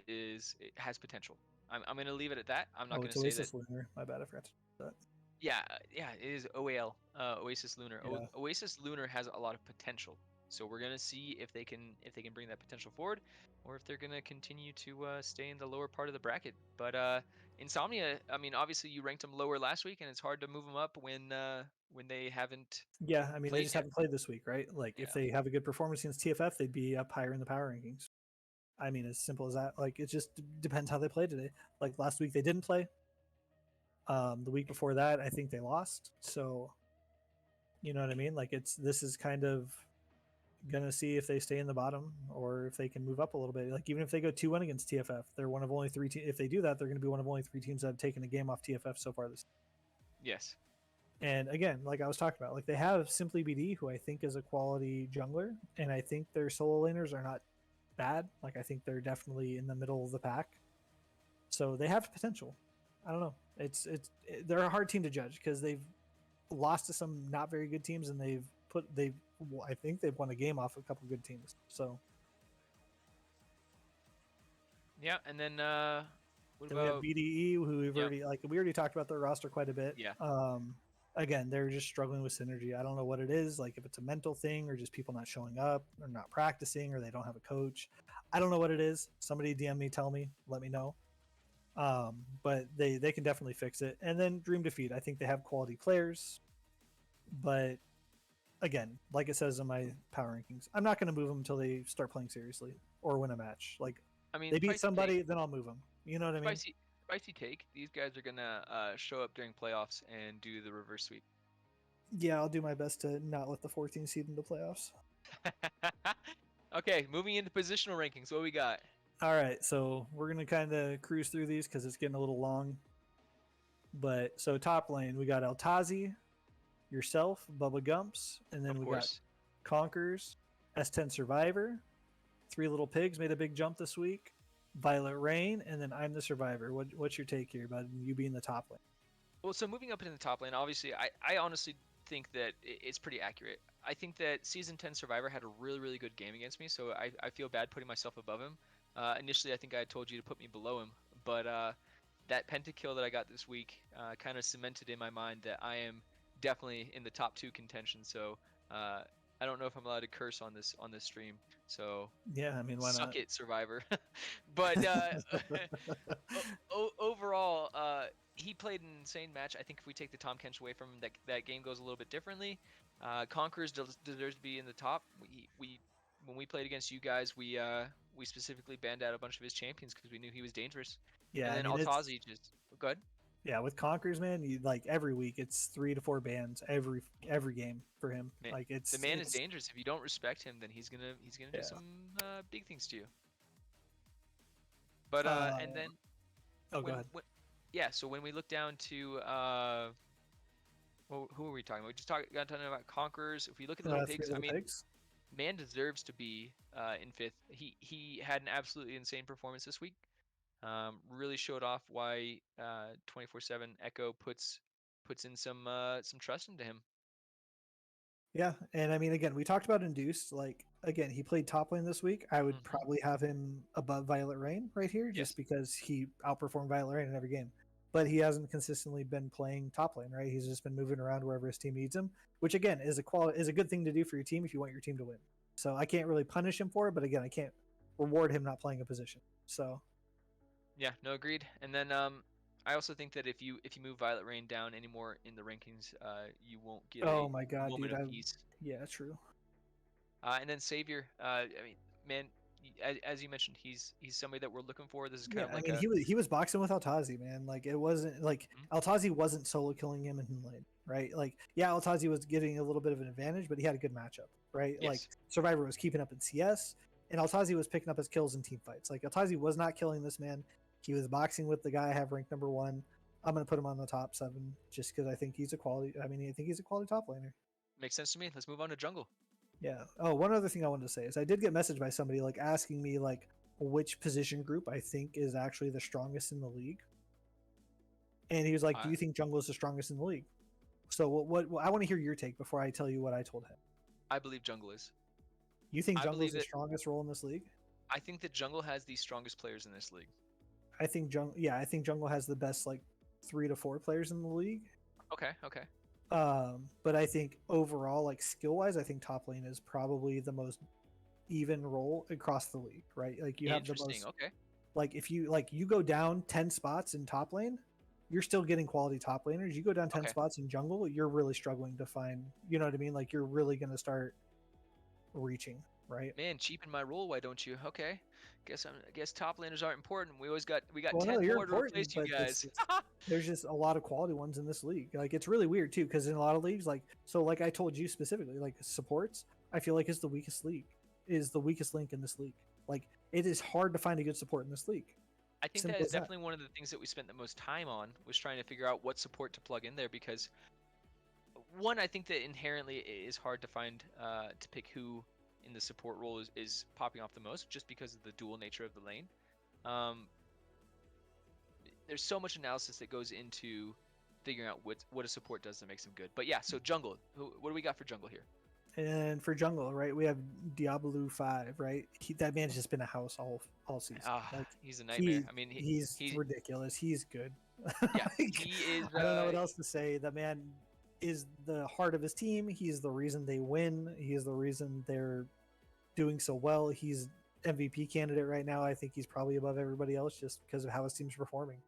B: has potential. I'm going to leave it at that. I'm not going to say that.
A: Oasis Lunar. My bad, I forgot to do that.
B: Yeah, it is OAL, Oasis Lunar.
A: Yeah.
B: Oasis Lunar has a lot of potential. So we're gonna see if they can bring that potential forward, or if they're gonna continue to stay in the lower part of the bracket. But Insomnia, I mean, obviously you ranked them lower last week, and it's hard to move them up when they haven't.
A: Yeah, I mean, they
B: played
A: just
B: yet.
A: haven't played this week, right? Like, if
B: Yeah.
A: they have a good performance against TFF, they'd be up higher in the power rankings. I mean, as simple as that. Like, it just depends how they play today. Like, last week they didn't play. The week before that, I think they lost. So, you know what I mean? Like, this is kind of gonna see if they stay in the bottom or if they can move up a little bit. Like, even if they go 2-1 against TFF, they're one of only 3 teams. If they do that, they're going to be one of only 3 teams that have taken a game off TFF so far this.
B: Yes.
A: And again, like I was talking about, like, they have Simply BD, who I think is a quality jungler, and I think their solo laners are not bad. Like, I think they're definitely in the middle of the pack, so they have potential. I don't know. They're a hard team to judge because they've lost to some not very good teams, and I think they've won a game off a couple good teams. So
B: Yeah, and then what
A: then we have
B: about
A: BDE, who we
B: Yeah.
A: already talked about their roster quite a bit.
B: Yeah.
A: Again, they're just struggling with synergy. I don't know what it is, like if it's a mental thing or just people not showing up or not practicing or they don't have a coach. I don't know what it is. Somebody DM me, tell me, let me know. But they can definitely fix it. And then Dream Defeat, I think they have quality players, but again, like it says in my power rankings, I'm not going to move them until they start playing seriously or win a match. Like,
B: I mean,
A: they beat
B: spicy
A: somebody,
B: take,
A: then I'll move them. You know what I mean?
B: spicy take. These guys are gonna show up during playoffs and do the reverse sweep.
A: Yeah, I'll do my best to not let the 14 seed into playoffs.
B: Okay, moving into positional rankings. What we got?
A: All right, so we're gonna kind of cruise through these because it's getting a little long. But so top lane, we got Eltazi, yourself, bubagamps, and then
B: Of
A: we
B: course.
A: got Conkers, S10 Survivor, Three Little Pigs made a big jump this week, Violet Rain, and then I'm the Survivor. What's your take here about you being the top lane?
B: Well, so moving up into the top lane, obviously, I honestly think that it's pretty accurate. I think that Season 10 Survivor had a really, really good game against me, so I feel bad putting myself above him. Initially, I think I told you to put me below him, but that pentakill that I got this week kind of cemented in my mind that I am definitely in the top 2 contention. So I don't know if I'm allowed to curse on this stream. So
A: Yeah, I mean, why
B: suck
A: not?
B: it, Survivor. But overall, he played an insane match. I think if we take the Tom Kench away from him, that game goes a little bit differently. Conquerors deserves to be in the top. We when we played against you guys, we specifically banned out a bunch of his champions because we knew he was dangerous.
A: Yeah,
B: And then
A: I mean,
B: Altazi just good.
A: yeah, with Conkers, man, you like every week it's 3 to 4 bans every game for him.
B: Man,
A: Like,
B: the man is dangerous. If you don't respect him, then he's gonna
A: Yeah.
B: do some big things to you. But and then
A: Oh, go ahead.
B: yeah, so when we look down to well, who are we talking about? We just talking about Conquerors. If we look at the Little
A: Three
B: Pigs,
A: Little
B: I mean,
A: Pigs?
B: man deserves to be in 5th. He had an absolutely insane performance this week. Really showed off why 24/7 Echo puts in some trust into him.
A: Yeah, and I mean, again, we talked about Induced. Like, again, he played top lane this week. I would
B: Mhm.
A: probably have him above Violet Rain right here,
B: Yes.
A: just because he outperformed Violet Rain in every game. But he hasn't consistently been playing top lane, right? He's just been moving around wherever his team needs him, which again is a good thing to do for your team if you want your team to win. So I can't really punish him for it, but again, I can't reward him not playing a position. So
B: Yeah, no, agreed. And then I also think that if you move Violet Rain down anymore in the rankings, you won't get
A: oh
B: a
A: my god,
B: moment
A: dude,
B: of peace.
A: yeah, true.
B: And then Savior, I mean, man, as you mentioned, he's somebody that we're looking for. This is kind
A: Yeah,
B: of like
A: I mean, he was boxing with Altazi, man. Like, it wasn't like
B: Mhm.
A: Altazi wasn't solo killing him in lane, right? Like, yeah, Altazi was getting a little bit of an advantage, but he had a good matchup, right? Like,
B: Yes.
A: Survivor was keeping up in CS, and Altazi was picking up his kills in team fights. Like, Altazi was not killing this man. He was boxing with the guy I have ranked number 1. I'm gonna put him on the top 7 just because I think he's a quality. I mean, I think he's a quality top laner.
B: Makes sense to me. Let's move on to jungle.
A: Yeah. Oh, one other thing I wanted to say is I did get messaged by somebody like asking me like which position group I think is actually the strongest in the league. And he was like, "Do you think jungle is the strongest in the league?" So what I want to hear your take before I tell you what I told him.
B: I believe jungle is.
A: You think
B: I
A: jungle is
B: believe
A: the
B: that
A: strongest role in this league?
B: I think that jungle has the strongest players in this league.
A: I think jungle has the best like 3 to 4 players in the league.
B: Okay, okay.
A: But I think overall, like skill wise, I think top lane is probably the most even role across the league, right? Like you have the
B: Interesting.
A: most,
B: Okay.
A: like if you go down 10 spots in top lane, you're still getting quality top laners. You go down 10
B: Okay.
A: spots in jungle, you're really struggling to find, you know what I mean? Like you're really going to start reaching, right?
B: Man, cheapen my role, why don't you? Okay. I guess top laners aren't important. We got
A: Well, no,
B: 10
A: you're
B: more to replace
A: important,
B: you
A: but
B: guys.
A: there's just a lot of quality ones in this league. Like it's really weird too, because in a lot of leagues, like I told you specifically, like supports, I feel like is the weakest link in this league. Like it is hard to find a good support in this league.
B: I think that
A: Simple
B: is
A: as that.
B: definitely one of the things that we spent the most time on, was trying to figure out what support to plug in there, because one, I think that inherently it is hard to find to pick who in the support role is popping off the most, just because of the dual nature of the lane. Um, there's so much analysis that goes into figuring out what a support does that makes them good. But yeah, so jungle. What do we got for jungle here?
A: And for jungle, right, we have Diablo 5, right? That man's just been a house all season. Like
B: He's a nightmare.
A: he
B: I mean,
A: he's
B: he
A: ridiculous. He's good.
B: yeah,
A: Like,
B: he is.
A: I don't know what else to say. That man is the heart of his team. He's the reason they win. He is the reason they're doing so well. He's MVP candidate right now. I think he's probably above everybody else just because of how his team's performing.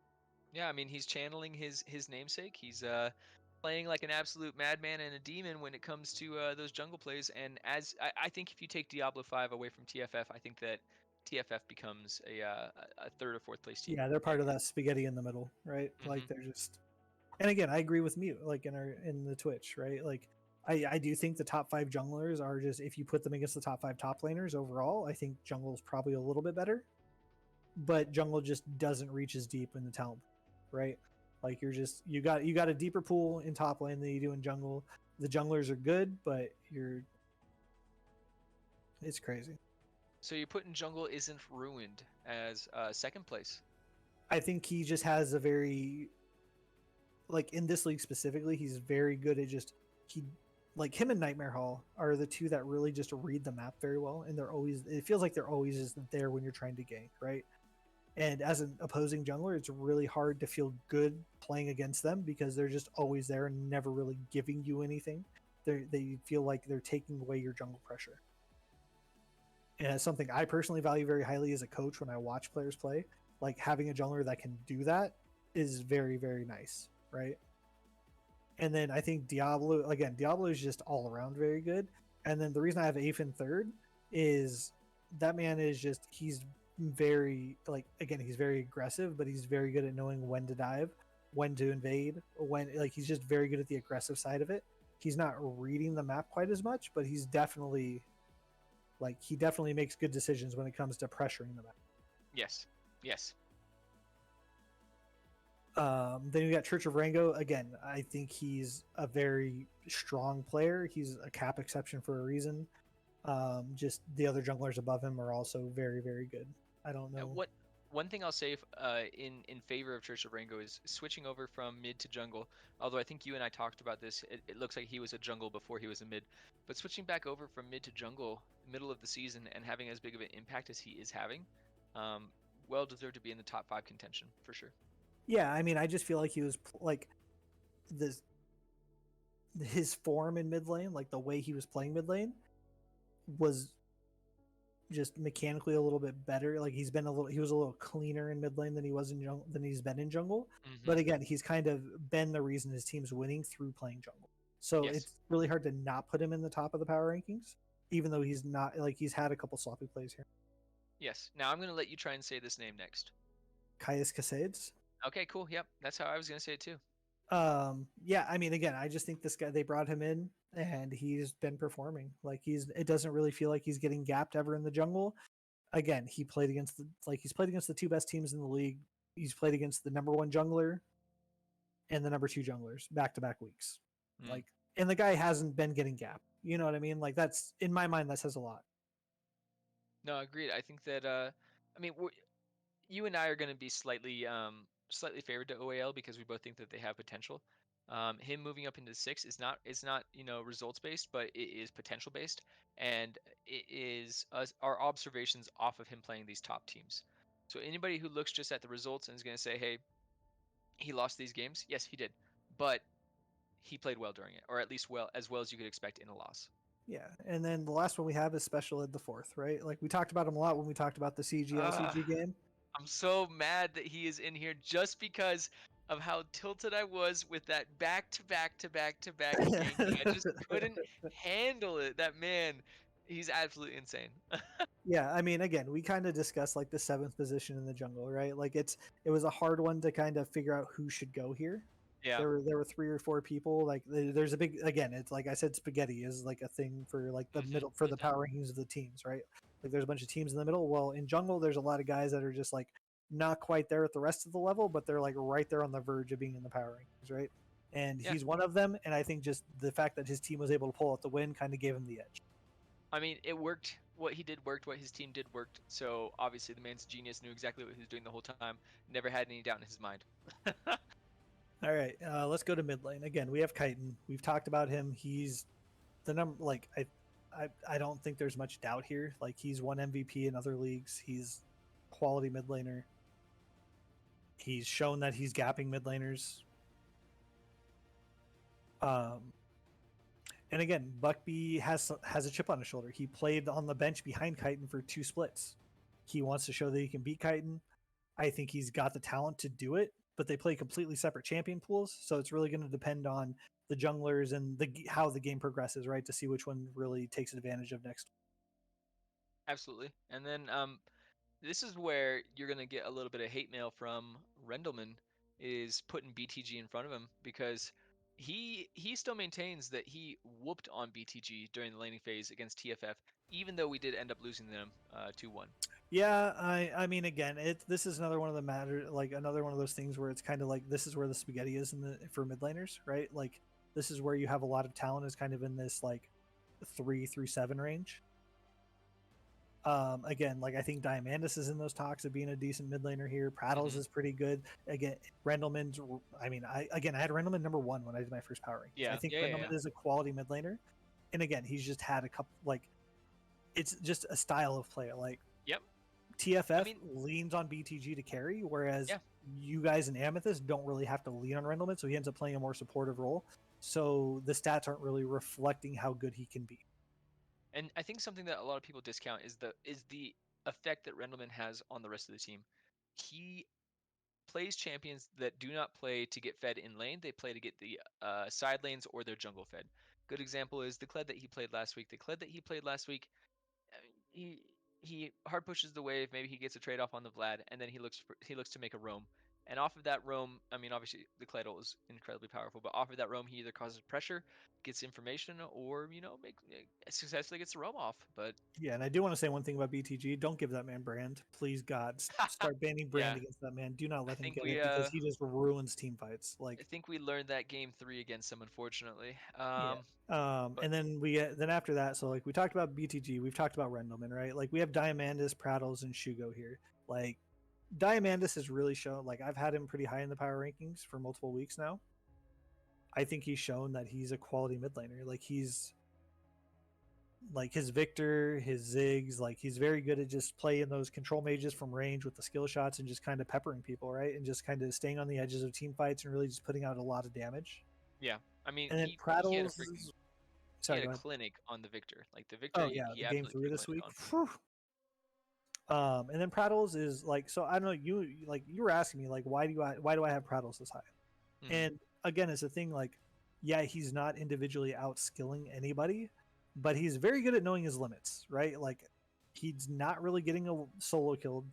B: Yeah, I mean, he's channeling his namesake. He's playing like an absolute madman and a demon when it comes to those jungle plays. And I think if you take Diablo 5 away from TFF, I think that TFF becomes a third or fourth place team.
A: Yeah, they're part of that spaghetti in the middle, right? Like they're just. And again, I agree with Mute, like in the Twitch, right? Like I do think the top 5 junglers are just, if you put them against the top 5 top laners overall, I think jungle's probably a little bit better. But jungle just doesn't reach as deep in the talent, right? Like you got a deeper pool in top lane than you do in jungle. The junglers are good, but it's crazy.
B: So you're putting jungle isn't ruined as second place.
A: I think he just has a very, like in this league specifically, he's very good at just like him and Nightmare Hall are the two that really just read the map very well, and it feels like they're always just there when you're trying to gank, right? And as an opposing jungler, it's really hard to feel good playing against them because they're just always there and never really giving you anything. They feel like they're taking away your jungle pressure. And it's something I personally value very highly as a coach when I watch players play. Like having a jungler that can do that is very, very nice, right? And then I think Diablo is just all around very good. And then the reason I have Afen third is that man is just, he's very, like, again, he's very aggressive, but he's very good at knowing when to dive, when to invade, when, like, he's just very good at the aggressive side of it. He's not reading the map quite as much, but he definitely makes good decisions when it comes to pressuring the map.
B: Yes.
A: Then you got Church of Rango. Again, I think he's a very strong player. He's a cap exception for a reason. Just the other junglers above him are also very, very good. I don't know.
B: One thing I'll say in favor of Church of Rango is switching over from mid to jungle. Although I think you and I talked about this, it looks like he was a jungle before he was a mid. But switching back over from mid to jungle, middle of the season, and having as big of an impact as he is having, well deserved to be in the top 5 contention for sure.
A: Yeah, I mean, I just feel like he was like his form in mid lane, like the way he was playing mid lane, was just mechanically a little bit better. Like he was a little cleaner in mid lane than he's been in jungle.
B: Mm-hmm.
A: But again, he's kind of been the reason his team's winning through playing jungle. So It's really hard to not put him in the top of the power rankings, even though he's not, like, he's had a couple sloppy plays here.
B: Yes. Now I'm going to let you try and say this name next.
A: Caius Casades.
B: Okay, cool. Yep, that's how I was going to say it too.
A: Yeah, I mean, again, I just think this guy, they brought him in and he's been performing. Like it doesn't really feel like he's getting gapped ever in the jungle. Again, he's played against the 2 best teams in the league. He's played against the number 1 jungler and the number 2 junglers back-to-back weeks. Like, and the guy hasn't been getting gapped. You know what I mean? Like, that's, in my mind, that says a lot.
B: No, agreed. I think that I mean, you and I are going to be slightly favored to OAL because we both think that they have potential. Him moving up into 6 is not results based, but it is potential based, and it is our observations off of him playing these top teams. So anybody who looks just at the results and is going to say, hey, he lost these games, yes, he did, but he played well during it, or at least as well as you could expect in a loss.
A: Yeah, and then the last one we have is Special Ed the Fourth, right? Like we talked about him a lot when we talked about the CG game.
B: I'm so mad that he is in here just because of how tilted I was with that back-to-back ganking. I just couldn't handle it. That man, he's absolutely insane.
A: Yeah, I mean, again, we kind of discussed like the 7th position in the jungle, right? Like it was a hard one to kind of figure out who should go here.
B: Yeah.
A: There were 3 or 4 people. Like there's a big, again, it's like I said, spaghetti is like a thing for like the middle for the power rankings of the teams, right? Like there's a bunch of teams in the middle. Well, in jungle, there's a lot of guys that are just like not quite there at the rest of the level, but they're like right there on the verge of being in the power rankings, right? And
B: Yeah.
A: he's one of them. And I think just the fact that his team was able to pull out the win kind of gave him the edge.
B: I mean, it worked. What he did worked. What his team did worked. So obviously, the man's genius, knew exactly what he was doing the whole time. Never had any doubt in his mind.
A: All right, let's go to mid lane. Again, we have Chitin. We've talked about him. He's the number. Like I don't think there's much doubt here. Like he's won MVP in other leagues. He's quality mid laner. He's shown that he's gapping mid laners. And again, Buckby has a chip on his shoulder. He played on the bench behind Chitin for 2 splits. He wants to show that he can beat Chitin. I think he's got the talent to do it, but they play completely separate champion pools, so it's really going to depend on the junglers and how the game progresses, right, to see which one really takes advantage of next.
B: Absolutely. And then this is where you're going to get a little bit of hate mail from Rendleman, is putting BTG in front of him, because he still maintains that he whooped on BTG during the laning phase against TFF, even though we did end up losing them 2-1.
A: Yeah, I mean, again, this is another one of the another one of those things where it's kind of like this is where the spaghetti is for mid laners, right? Like this is where you have a lot of talent is kind of in this like 3 through 7 range. Again, like I think Diamandis is in those talks of being a decent mid laner here. Prattles is pretty good. Again, Rendleman's. I mean, I had Rendleman number 1 when I did my first power rankings.
B: Yeah,
A: I think Rendleman is a quality mid laner, and again, he's just had a couple like it's just a style of play. Like TFF leans on BTG to carry, whereas you guys in Amethyst don't really have to lean on Rendleman, so he ends up playing a more supportive role. So the stats aren't really reflecting how good he can be.
B: And I think something that a lot of people discount is the effect that Rendleman has on the rest of the team. He plays champions that do not play to get fed in lane. They play to get the side lanes or their jungle fed. Good example is the Kled that he played last week. The Kled that he played last week, he hard pushes the wave. Maybe he gets a trade off on the Vlad, and then he looks to make a roam. And off of that roam, I mean, obviously the Kled is incredibly powerful, but off of that roam, he either causes pressure, gets information, or successfully gets the roam off. But
A: yeah, and I do want to say one thing about BTG: don't give that man brand, please God. Start banning brand against that man. Do not let him get it because he just ruins team fights. Like
B: I think we learned that game 3 against him, unfortunately.
A: And then after that, so like we talked about BTG, we've talked about Rendleman, right? Like we have Diamandis, Prattles, and Shugo here. Like Diamandis has really shown, like I've had him pretty high in the power rankings for multiple weeks now. I think he's shown that he's a quality mid laner. Like he's like his Victor, his Ziggs, like he's very good at just playing those control mages from range with the skill shots and just kind of peppering people, right? And just kind of staying on the edges of team fights and really just putting out a lot of damage.
B: Yeah, I mean,
A: and then Prattles
B: he had a clinic on the Victor. Like the Victor,
A: the game 3 this week. And then Prattles is like, so I don't know, you were asking me like why do I have Prattles this high? Mm-hmm. And again, it's a thing like, yeah, he's not individually out skilling anybody, but he's very good at knowing his limits, right? Like he's not really getting a solo killed.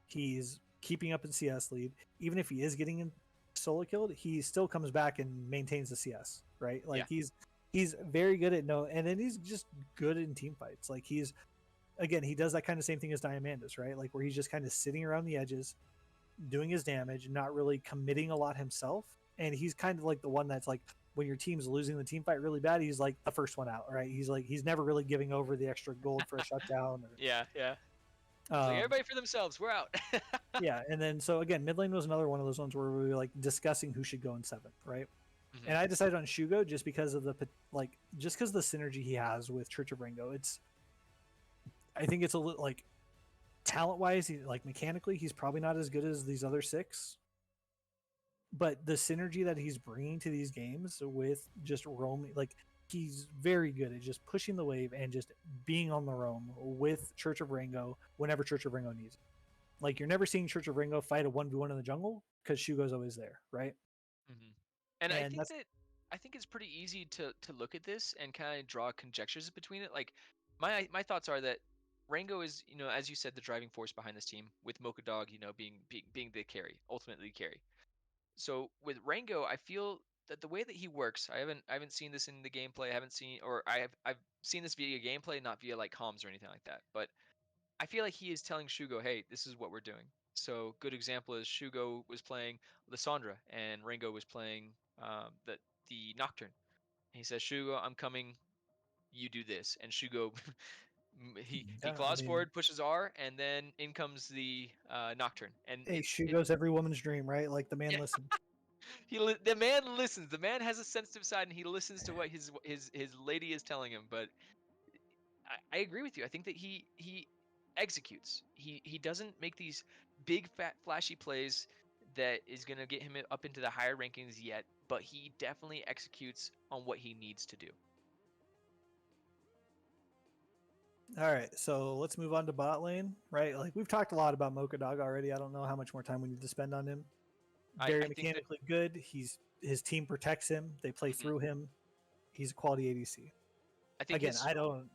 A: He's keeping up in CS lead. Even if he is getting solo killed, he still comes back and maintains the CS, right? Like he's very good at and then he's just good in team fights. Like he does that kind of same thing as Diamandis, right? Like where he's just kind of sitting around the edges, doing his damage, not really committing a lot himself. And he's kind of like the one that's like, when your team's losing the team fight really bad, he's like the first one out, right? He's never really giving over the extra gold for a shutdown.
B: Like everybody for themselves, we're out.
A: Yeah, and then so again, mid lane was another one of those ones where we were like discussing who should go in 7th, right? Mm-hmm. And I decided on Shugo just because of the synergy he has with Church of Ringo. I think it's a little like talent wise, like mechanically, he's probably not as good as these other 6. but the synergy that he's bringing to these games with just roaming, like he's very good at just pushing the wave and just being on the roam with Church of Rango whenever Church of Rango needs it. Like you're never seeing Church of Rango fight a 1v1 in the jungle because Shugo's always there, right?
B: Mm-hmm. And I
A: And
B: think it's pretty easy to look at this and kind of draw conjectures between it. Like my thoughts are that Rango is, as you said, the driving force behind this team, with Mocha Dog, being the carry, ultimately carry. So with Rango, I feel that the way that he works, I haven't seen this in the gameplay. I haven't seen, or I've seen this via gameplay, not via like comms or anything like that. But I feel like he is telling Shugo, hey, this is what we're doing. So good example is Shugo was playing Lissandra and Rango was playing the Nocturne. And he says, Shugo, I'm coming. You do this, and Shugo he
A: yeah, I
B: claws
A: mean,
B: forward, pushes R, and then in comes the Nocturne, and
A: hey,
B: it
A: Shugo's every woman's dream, right? Like the man
B: yeah,
A: listens.
B: the man listens. The man has a sensitive side, and he listens to what his lady is telling him. But I agree with you. I think that he executes. He doesn't make these big fat flashy plays that is going to get him up into the higher rankings yet, but he definitely executes on what he needs to do.
A: All right, so let's move on to bot lane, right? Like we've talked a lot about Mocha Dog already. I don't know how much more time we need to spend on him. Very
B: I think that
A: mechanically good. His team protects him. They play
B: mhm,
A: through him. He's a quality ADC.
B: I think
A: Again,
B: his
A: I don't.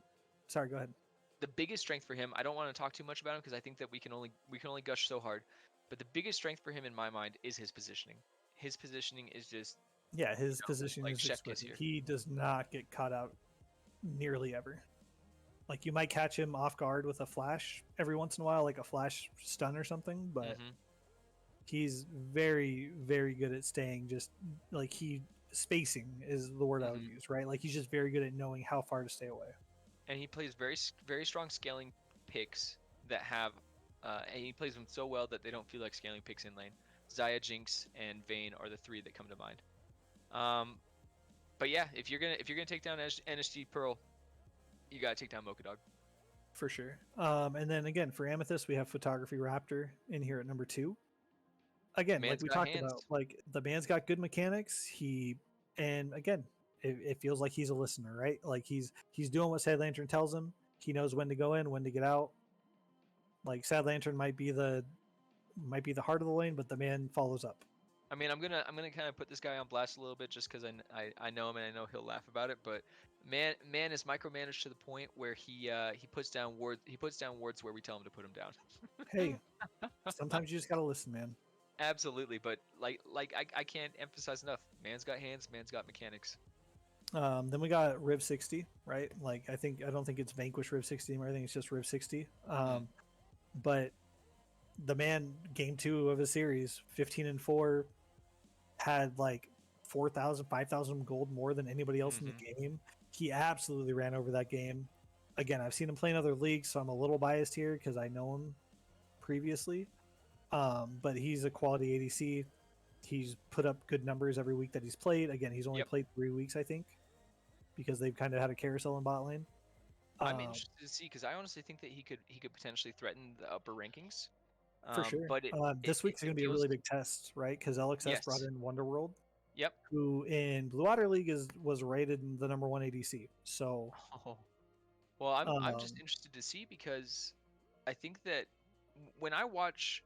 A: Sorry, go ahead.
B: the biggest strength for him, I don't want to talk too much about him because I think that we can only gush so hard. But the biggest strength for him in my mind is his positioning. His positioning is just
A: Yeah, his position
B: like
A: is
B: chef kiss
A: exquisite.
B: here.
A: He does not get caught out nearly ever. Like you might catch him off guard with a flash every once in a while, like a flash stun or something, but
B: Hmm.
A: he's very, very good at staying just like spacing is the word I would
B: Hmm.
A: use, right? Like he's just very good at knowing how far to stay away.
B: And he plays very strong scaling picks that have, and he plays them so well that they don't feel like scaling picks in lane. Xayah, Jinx, and Vayne are the three that come to mind. Um, but yeah, if you're gonna take down NSG Pearl, you gotta take down Mocha Dog.
A: For sure. And then again for Amethyst, we have Photography Raptor in here at number 2. Again, like
B: Man's
A: we
B: got
A: talked about,
B: hands.
A: like the man's got good mechanics. And again, it feels like he's a listener, right? Like he's doing what Sad Lantern tells him. He knows when to go in, when to get out. Like Sad Lantern might be the heart of the lane, but the man follows up.
B: I mean, I'm gonna kind of put this guy on blast a little bit just because I know him and I know he'll laugh about it. But man is micromanaged to the point where he puts down wards where we tell him to put him down.
A: Hey, sometimes you just gotta listen, man.
B: Absolutely, but I can't emphasize enough. Man's got hands. Man's got mechanics.
A: Then we got Riv 60, right? Like I don't think it's Vanquish Riv 60 anymore. I think it's just Riv 60. But the man, game 2 of his series, 15-4, had like 4,000, 5,000 gold more than anybody else in the game. He absolutely ran over that game. Again, I've seen him play in other leagues, so I'm a little biased here because I know him previously. But he's a quality ADC. He's put up good numbers every week that he's played. Again, he's only
B: Yep.
A: played 3 weeks, I think, because they've kind of had a carousel in bot lane.
B: I'm interested to see because I honestly think that he could potentially threaten the upper rankings.
A: For sure.
B: But
A: This week's going to be a
B: feels
A: really big test, right? Because LXS brought
B: yes.
A: in Wonderworld,
B: Yep.
A: who in Blue Water League was rated the number 1 ADC. So,
B: Oh. Well, I'm just
A: um,
B: interested to see because I think that when I watch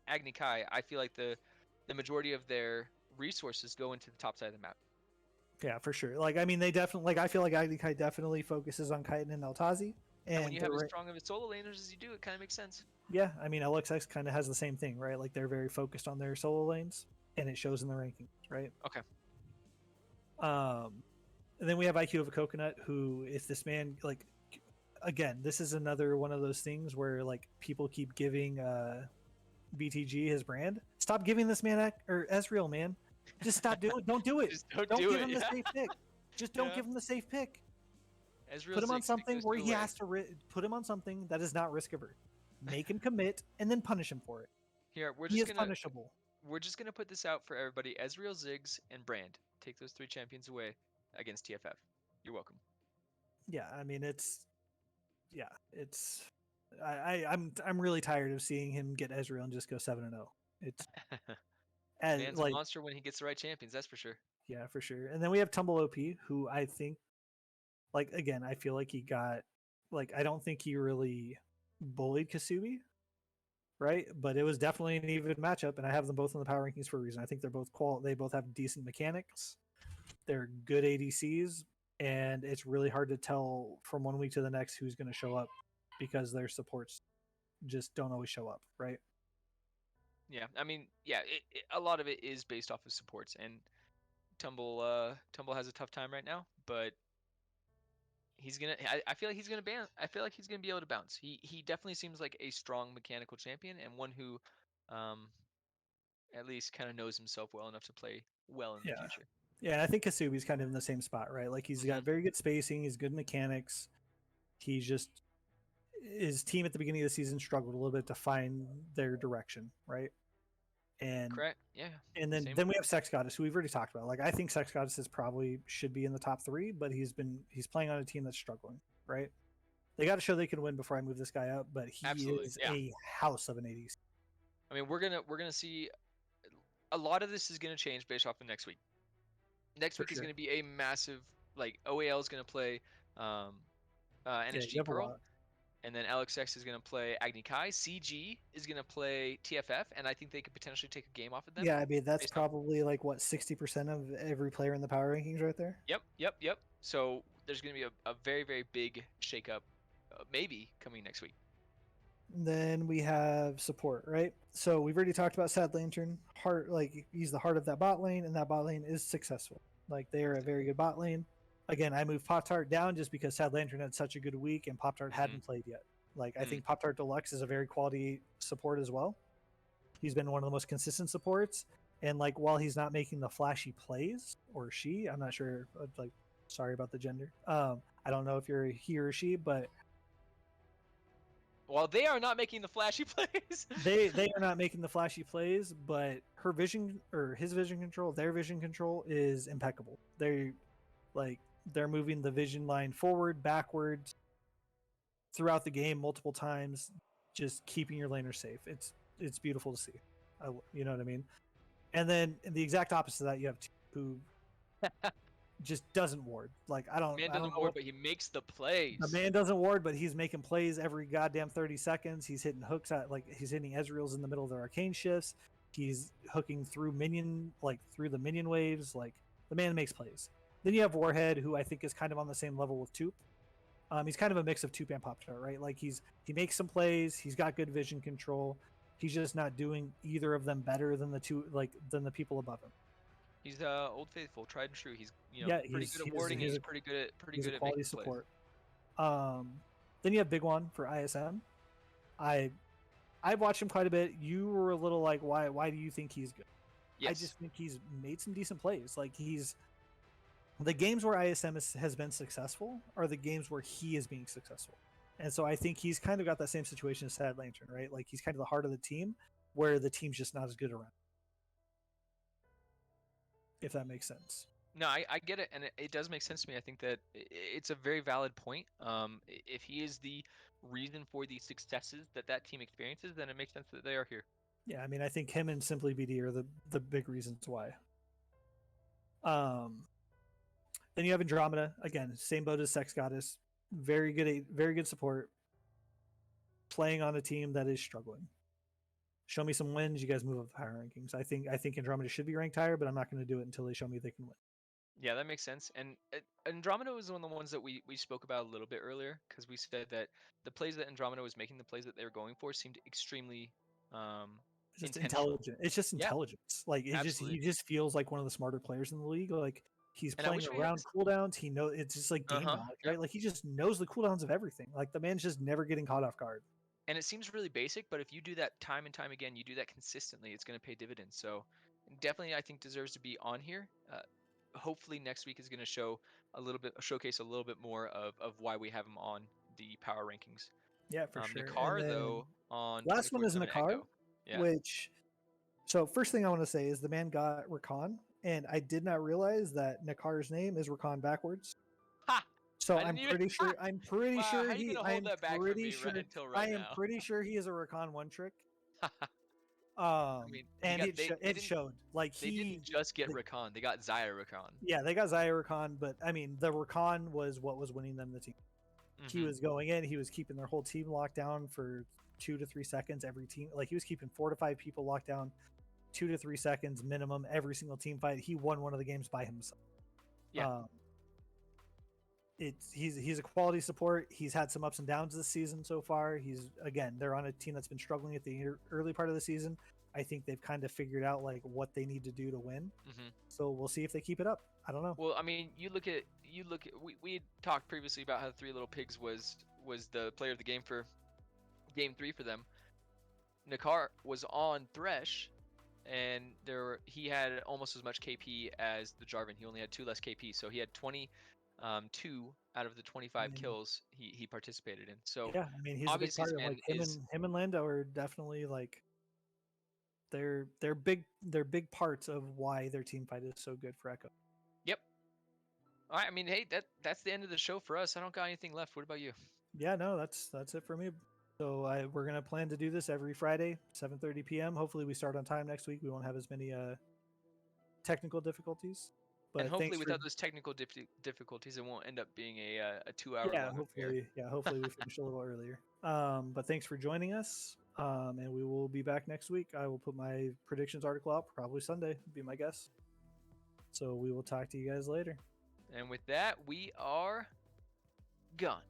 B: Agni Kai, I feel like the majority of their resources go into the top side of the map.
A: yeah, for sure. Like, I mean, they definitely, like, I feel like Agni definitely focuses on Kaiton and Eltazi.
B: And when
A: And
B: you have as strong of a solo laners as you do, it kind of makes sense.
A: yeah, I mean, LXX kind of has the same thing, right? Like, they're very focused on their solo lanes, and it shows in the rankings, right?
B: Okay.
A: And then we have IQ of a Coconut, who, if this man, like, again, this is another one of those things where, like, people keep giving BTG his brand. Stop giving this man or Ezreal, man. Just stop doing. Don't do it.
B: Just don't
A: Don't
B: do
A: give
B: it.
A: him the
B: Yeah.
A: safe pick. Just don't
B: Yeah.
A: give him the safe pick.
B: Ezreal
A: Put him on
B: Ziggs, take
A: something
B: those
A: where
B: two
A: he
B: away.
A: has to put him on something that is not risk averse. Make him commit and then punish him for it.
B: Here, we're
A: He
B: just
A: is
B: gonna
A: punishable.
B: put this out for everybody. Ezreal, Ziggs, and Brand. Take those 3 champions away against TFF. You're welcome.
A: Yeah, I mean it's I'm really tired of seeing him get Ezreal and just go 7-0. It's And
B: Man's a monster when he gets the right champions, that's for sure.
A: Yeah, for sure. And then we have Tumble OP, who I think, like, again, I feel like he got, like, I don't think he really bullied Kasubi, right? But it was definitely an even matchup, and I have them both in the power rankings for a reason. I think they're both they both have decent mechanics. They're good ADCs, and it's really hard to tell from one week to the next who's going to show up because their supports just don't always show up, right?
B: Yeah, I mean, yeah, a lot of it is based off of supports, and Tumble has a tough time right now, but he's gonna. I feel like he's gonna bounce. I feel like he's gonna be able to bounce. He definitely seems like a strong mechanical champion and one who, at least kind of knows himself well enough to play well in the future.
A: Yeah, and I think Kasubi's kind of in the same spot, right? Like he's got very good spacing, he's good mechanics. He's just his team at the beginning of the season struggled a little bit to find their direction, right? And
B: correct, yeah.
A: And then we have Sex Goddess, who we've already talked about. Like I think Sex Goddess is probably should be in the top 3, but he's playing on a team that's struggling, right? They got to show they can win before I move this guy up, but he is a house of an ADC.
B: I mean, we're gonna see a lot of this is gonna change based off of next week. Next week is gonna be a massive, like OAL is gonna play NSG Pearl, and then LXX is gonna play Agni Kai. CG is gonna play TFF, and I think they could potentially take a game off of them.
A: Yeah, I mean that's probably like what 60% of every player in the power rankings right there.
B: Yep. So there's gonna be a very, very big shakeup, maybe coming next week.
A: Then we have support, right? So we've already talked about Sad Lantern. Like he's the heart of that bot lane, and that bot lane is successful. Like they are a very good bot lane. Again, I moved Pop-Tart down just because Sad Lantern had such a good week and Pop-Tart hadn't played yet. Like I think Pop-Tart Deluxe is a very quality support as well. He's been one of the most consistent supports, and like while he's not making the flashy plays, or she, I'm not sure. Like, sorry about the gender. I don't know if you're a he or she, but
B: while they are not making the flashy plays,
A: they are not making the flashy plays, but her vision or his vision control, their vision control is impeccable. They're moving the vision line forward, backwards throughout the game multiple times, just keeping your laner safe. It's beautiful to see. You know what I mean? And then the exact opposite of that, you have who just doesn't ward. Like I don't
B: ward, but he makes the plays.
A: The man doesn't ward, but he's making plays every goddamn 30 seconds. He's hitting hooks at he's hitting Ezreal's in the middle of their arcane shifts. He's hooking through through the minion waves. Like the man makes plays. Then you have Warhead, who I think is kind of on the same level with Toop. He's kind of a mix of Toop and Pop-Tart, right? Like he makes some plays. He's got good vision control. He's just not doing either of them better than than the people above him.
B: He's Old Faithful, tried and true. He's pretty good at warding. He's pretty good at quality support.
A: Then you have Big One for ISM. I've watched him quite a bit. You were a little like, why do you think he's good? Yes. I just think he's made some decent plays. Like the games where ISM has been successful are the games where he is being successful. And so I think he's kind of got that same situation as Sad Lantern, right? Like he's kind of the heart of the team where the team's just not as good around. If that makes sense.
B: No, I get it, and it does make sense to me. I think that it's a very valid point. If he is the reason for the successes that team experiences, then it makes sense that they are here.
A: Yeah, I mean, I think him and Simply BD are the big reasons why. Then you have Andromeda, again, same boat as Sex Goddess, very good support, playing on a team that is struggling. Show me some wins, you guys move up the power rankings. I think Andromeda should be ranked higher, but I'm not going to do it until they show me they can win.
B: Yeah, that makes sense. And Andromeda was one of the ones that we spoke about a little bit earlier, because we said that the plays that Andromeda was making, the plays that they were going for, seemed extremely
A: just intelligent. It's just intelligence. Like he just feels like one of the smarter players in the league. Like he's playing around cooldowns. He knows it's just like game knowledge, right? Like he just knows the cooldowns of everything. Like the man's just never getting caught off guard.
B: And it seems really basic, but if you do that time and time again, you do that consistently, it's going to pay dividends. So definitely, I think deserves to be on here. Hopefully next week is going to showcase a little bit more of why we have him on the power rankings.
A: Yeah, for sure.
B: Nakar though on
A: last one is Nakar, which. So first thing I want to say is the man got Rakan, and I did not realize that Nakar's name is Rakan backwards.
B: Ha!
A: So I'm pretty sure he. I'm pretty sure
B: he is a Rakan 1 trick. mean,
A: And it
B: didn't
A: showed. Like
B: they didn't just get Rakan; they got Zyra Rakan.
A: Yeah, they got Zyra Rakan, but I mean, the Rakan was what was winning them the team. He was going in, he was keeping their whole team locked down for 2 to 3 seconds every team. Like he was keeping 4 to 5 people locked down 2 to 3 seconds minimum every single team fight. He won one of the games by himself.
B: Yeah.
A: He's a quality support. He's had some ups and downs this season so far. They're on a team that's been struggling at the early part of the season. I think they've kind of figured out like what they need to do to win. So we'll see if they keep it up. I don't know.
B: Well, I mean, you look at we had talked previously about how Three Little Pigs was the player of the game for game 3 for them. Nakar was on Thresh, and he had almost as much KP as the Jarvan. He only had 2 less KP, so he had 22 out of the 25 kills he participated in. So
A: yeah, I mean, he's a big part of like him and Lando are definitely like they're big parts of why their team fight is so good for Echo.
B: Yep. All right. I mean, hey, that's the end of the show for us. I don't got anything left. What about you?
A: Yeah, no, that's it for me. So we're gonna plan to do this every Friday, 7:30 p.m. Hopefully, we start on time next week. We won't have as many technical difficulties. But
B: and hopefully, without those technical difficulties, it won't end up being a 2-hour long affair.
A: Hopefully we finish a little earlier. But thanks for joining us. And we will be back next week. I will put my predictions article up probably Sunday, would be my guess. So we will talk to you guys later.
B: And with that, we are gone.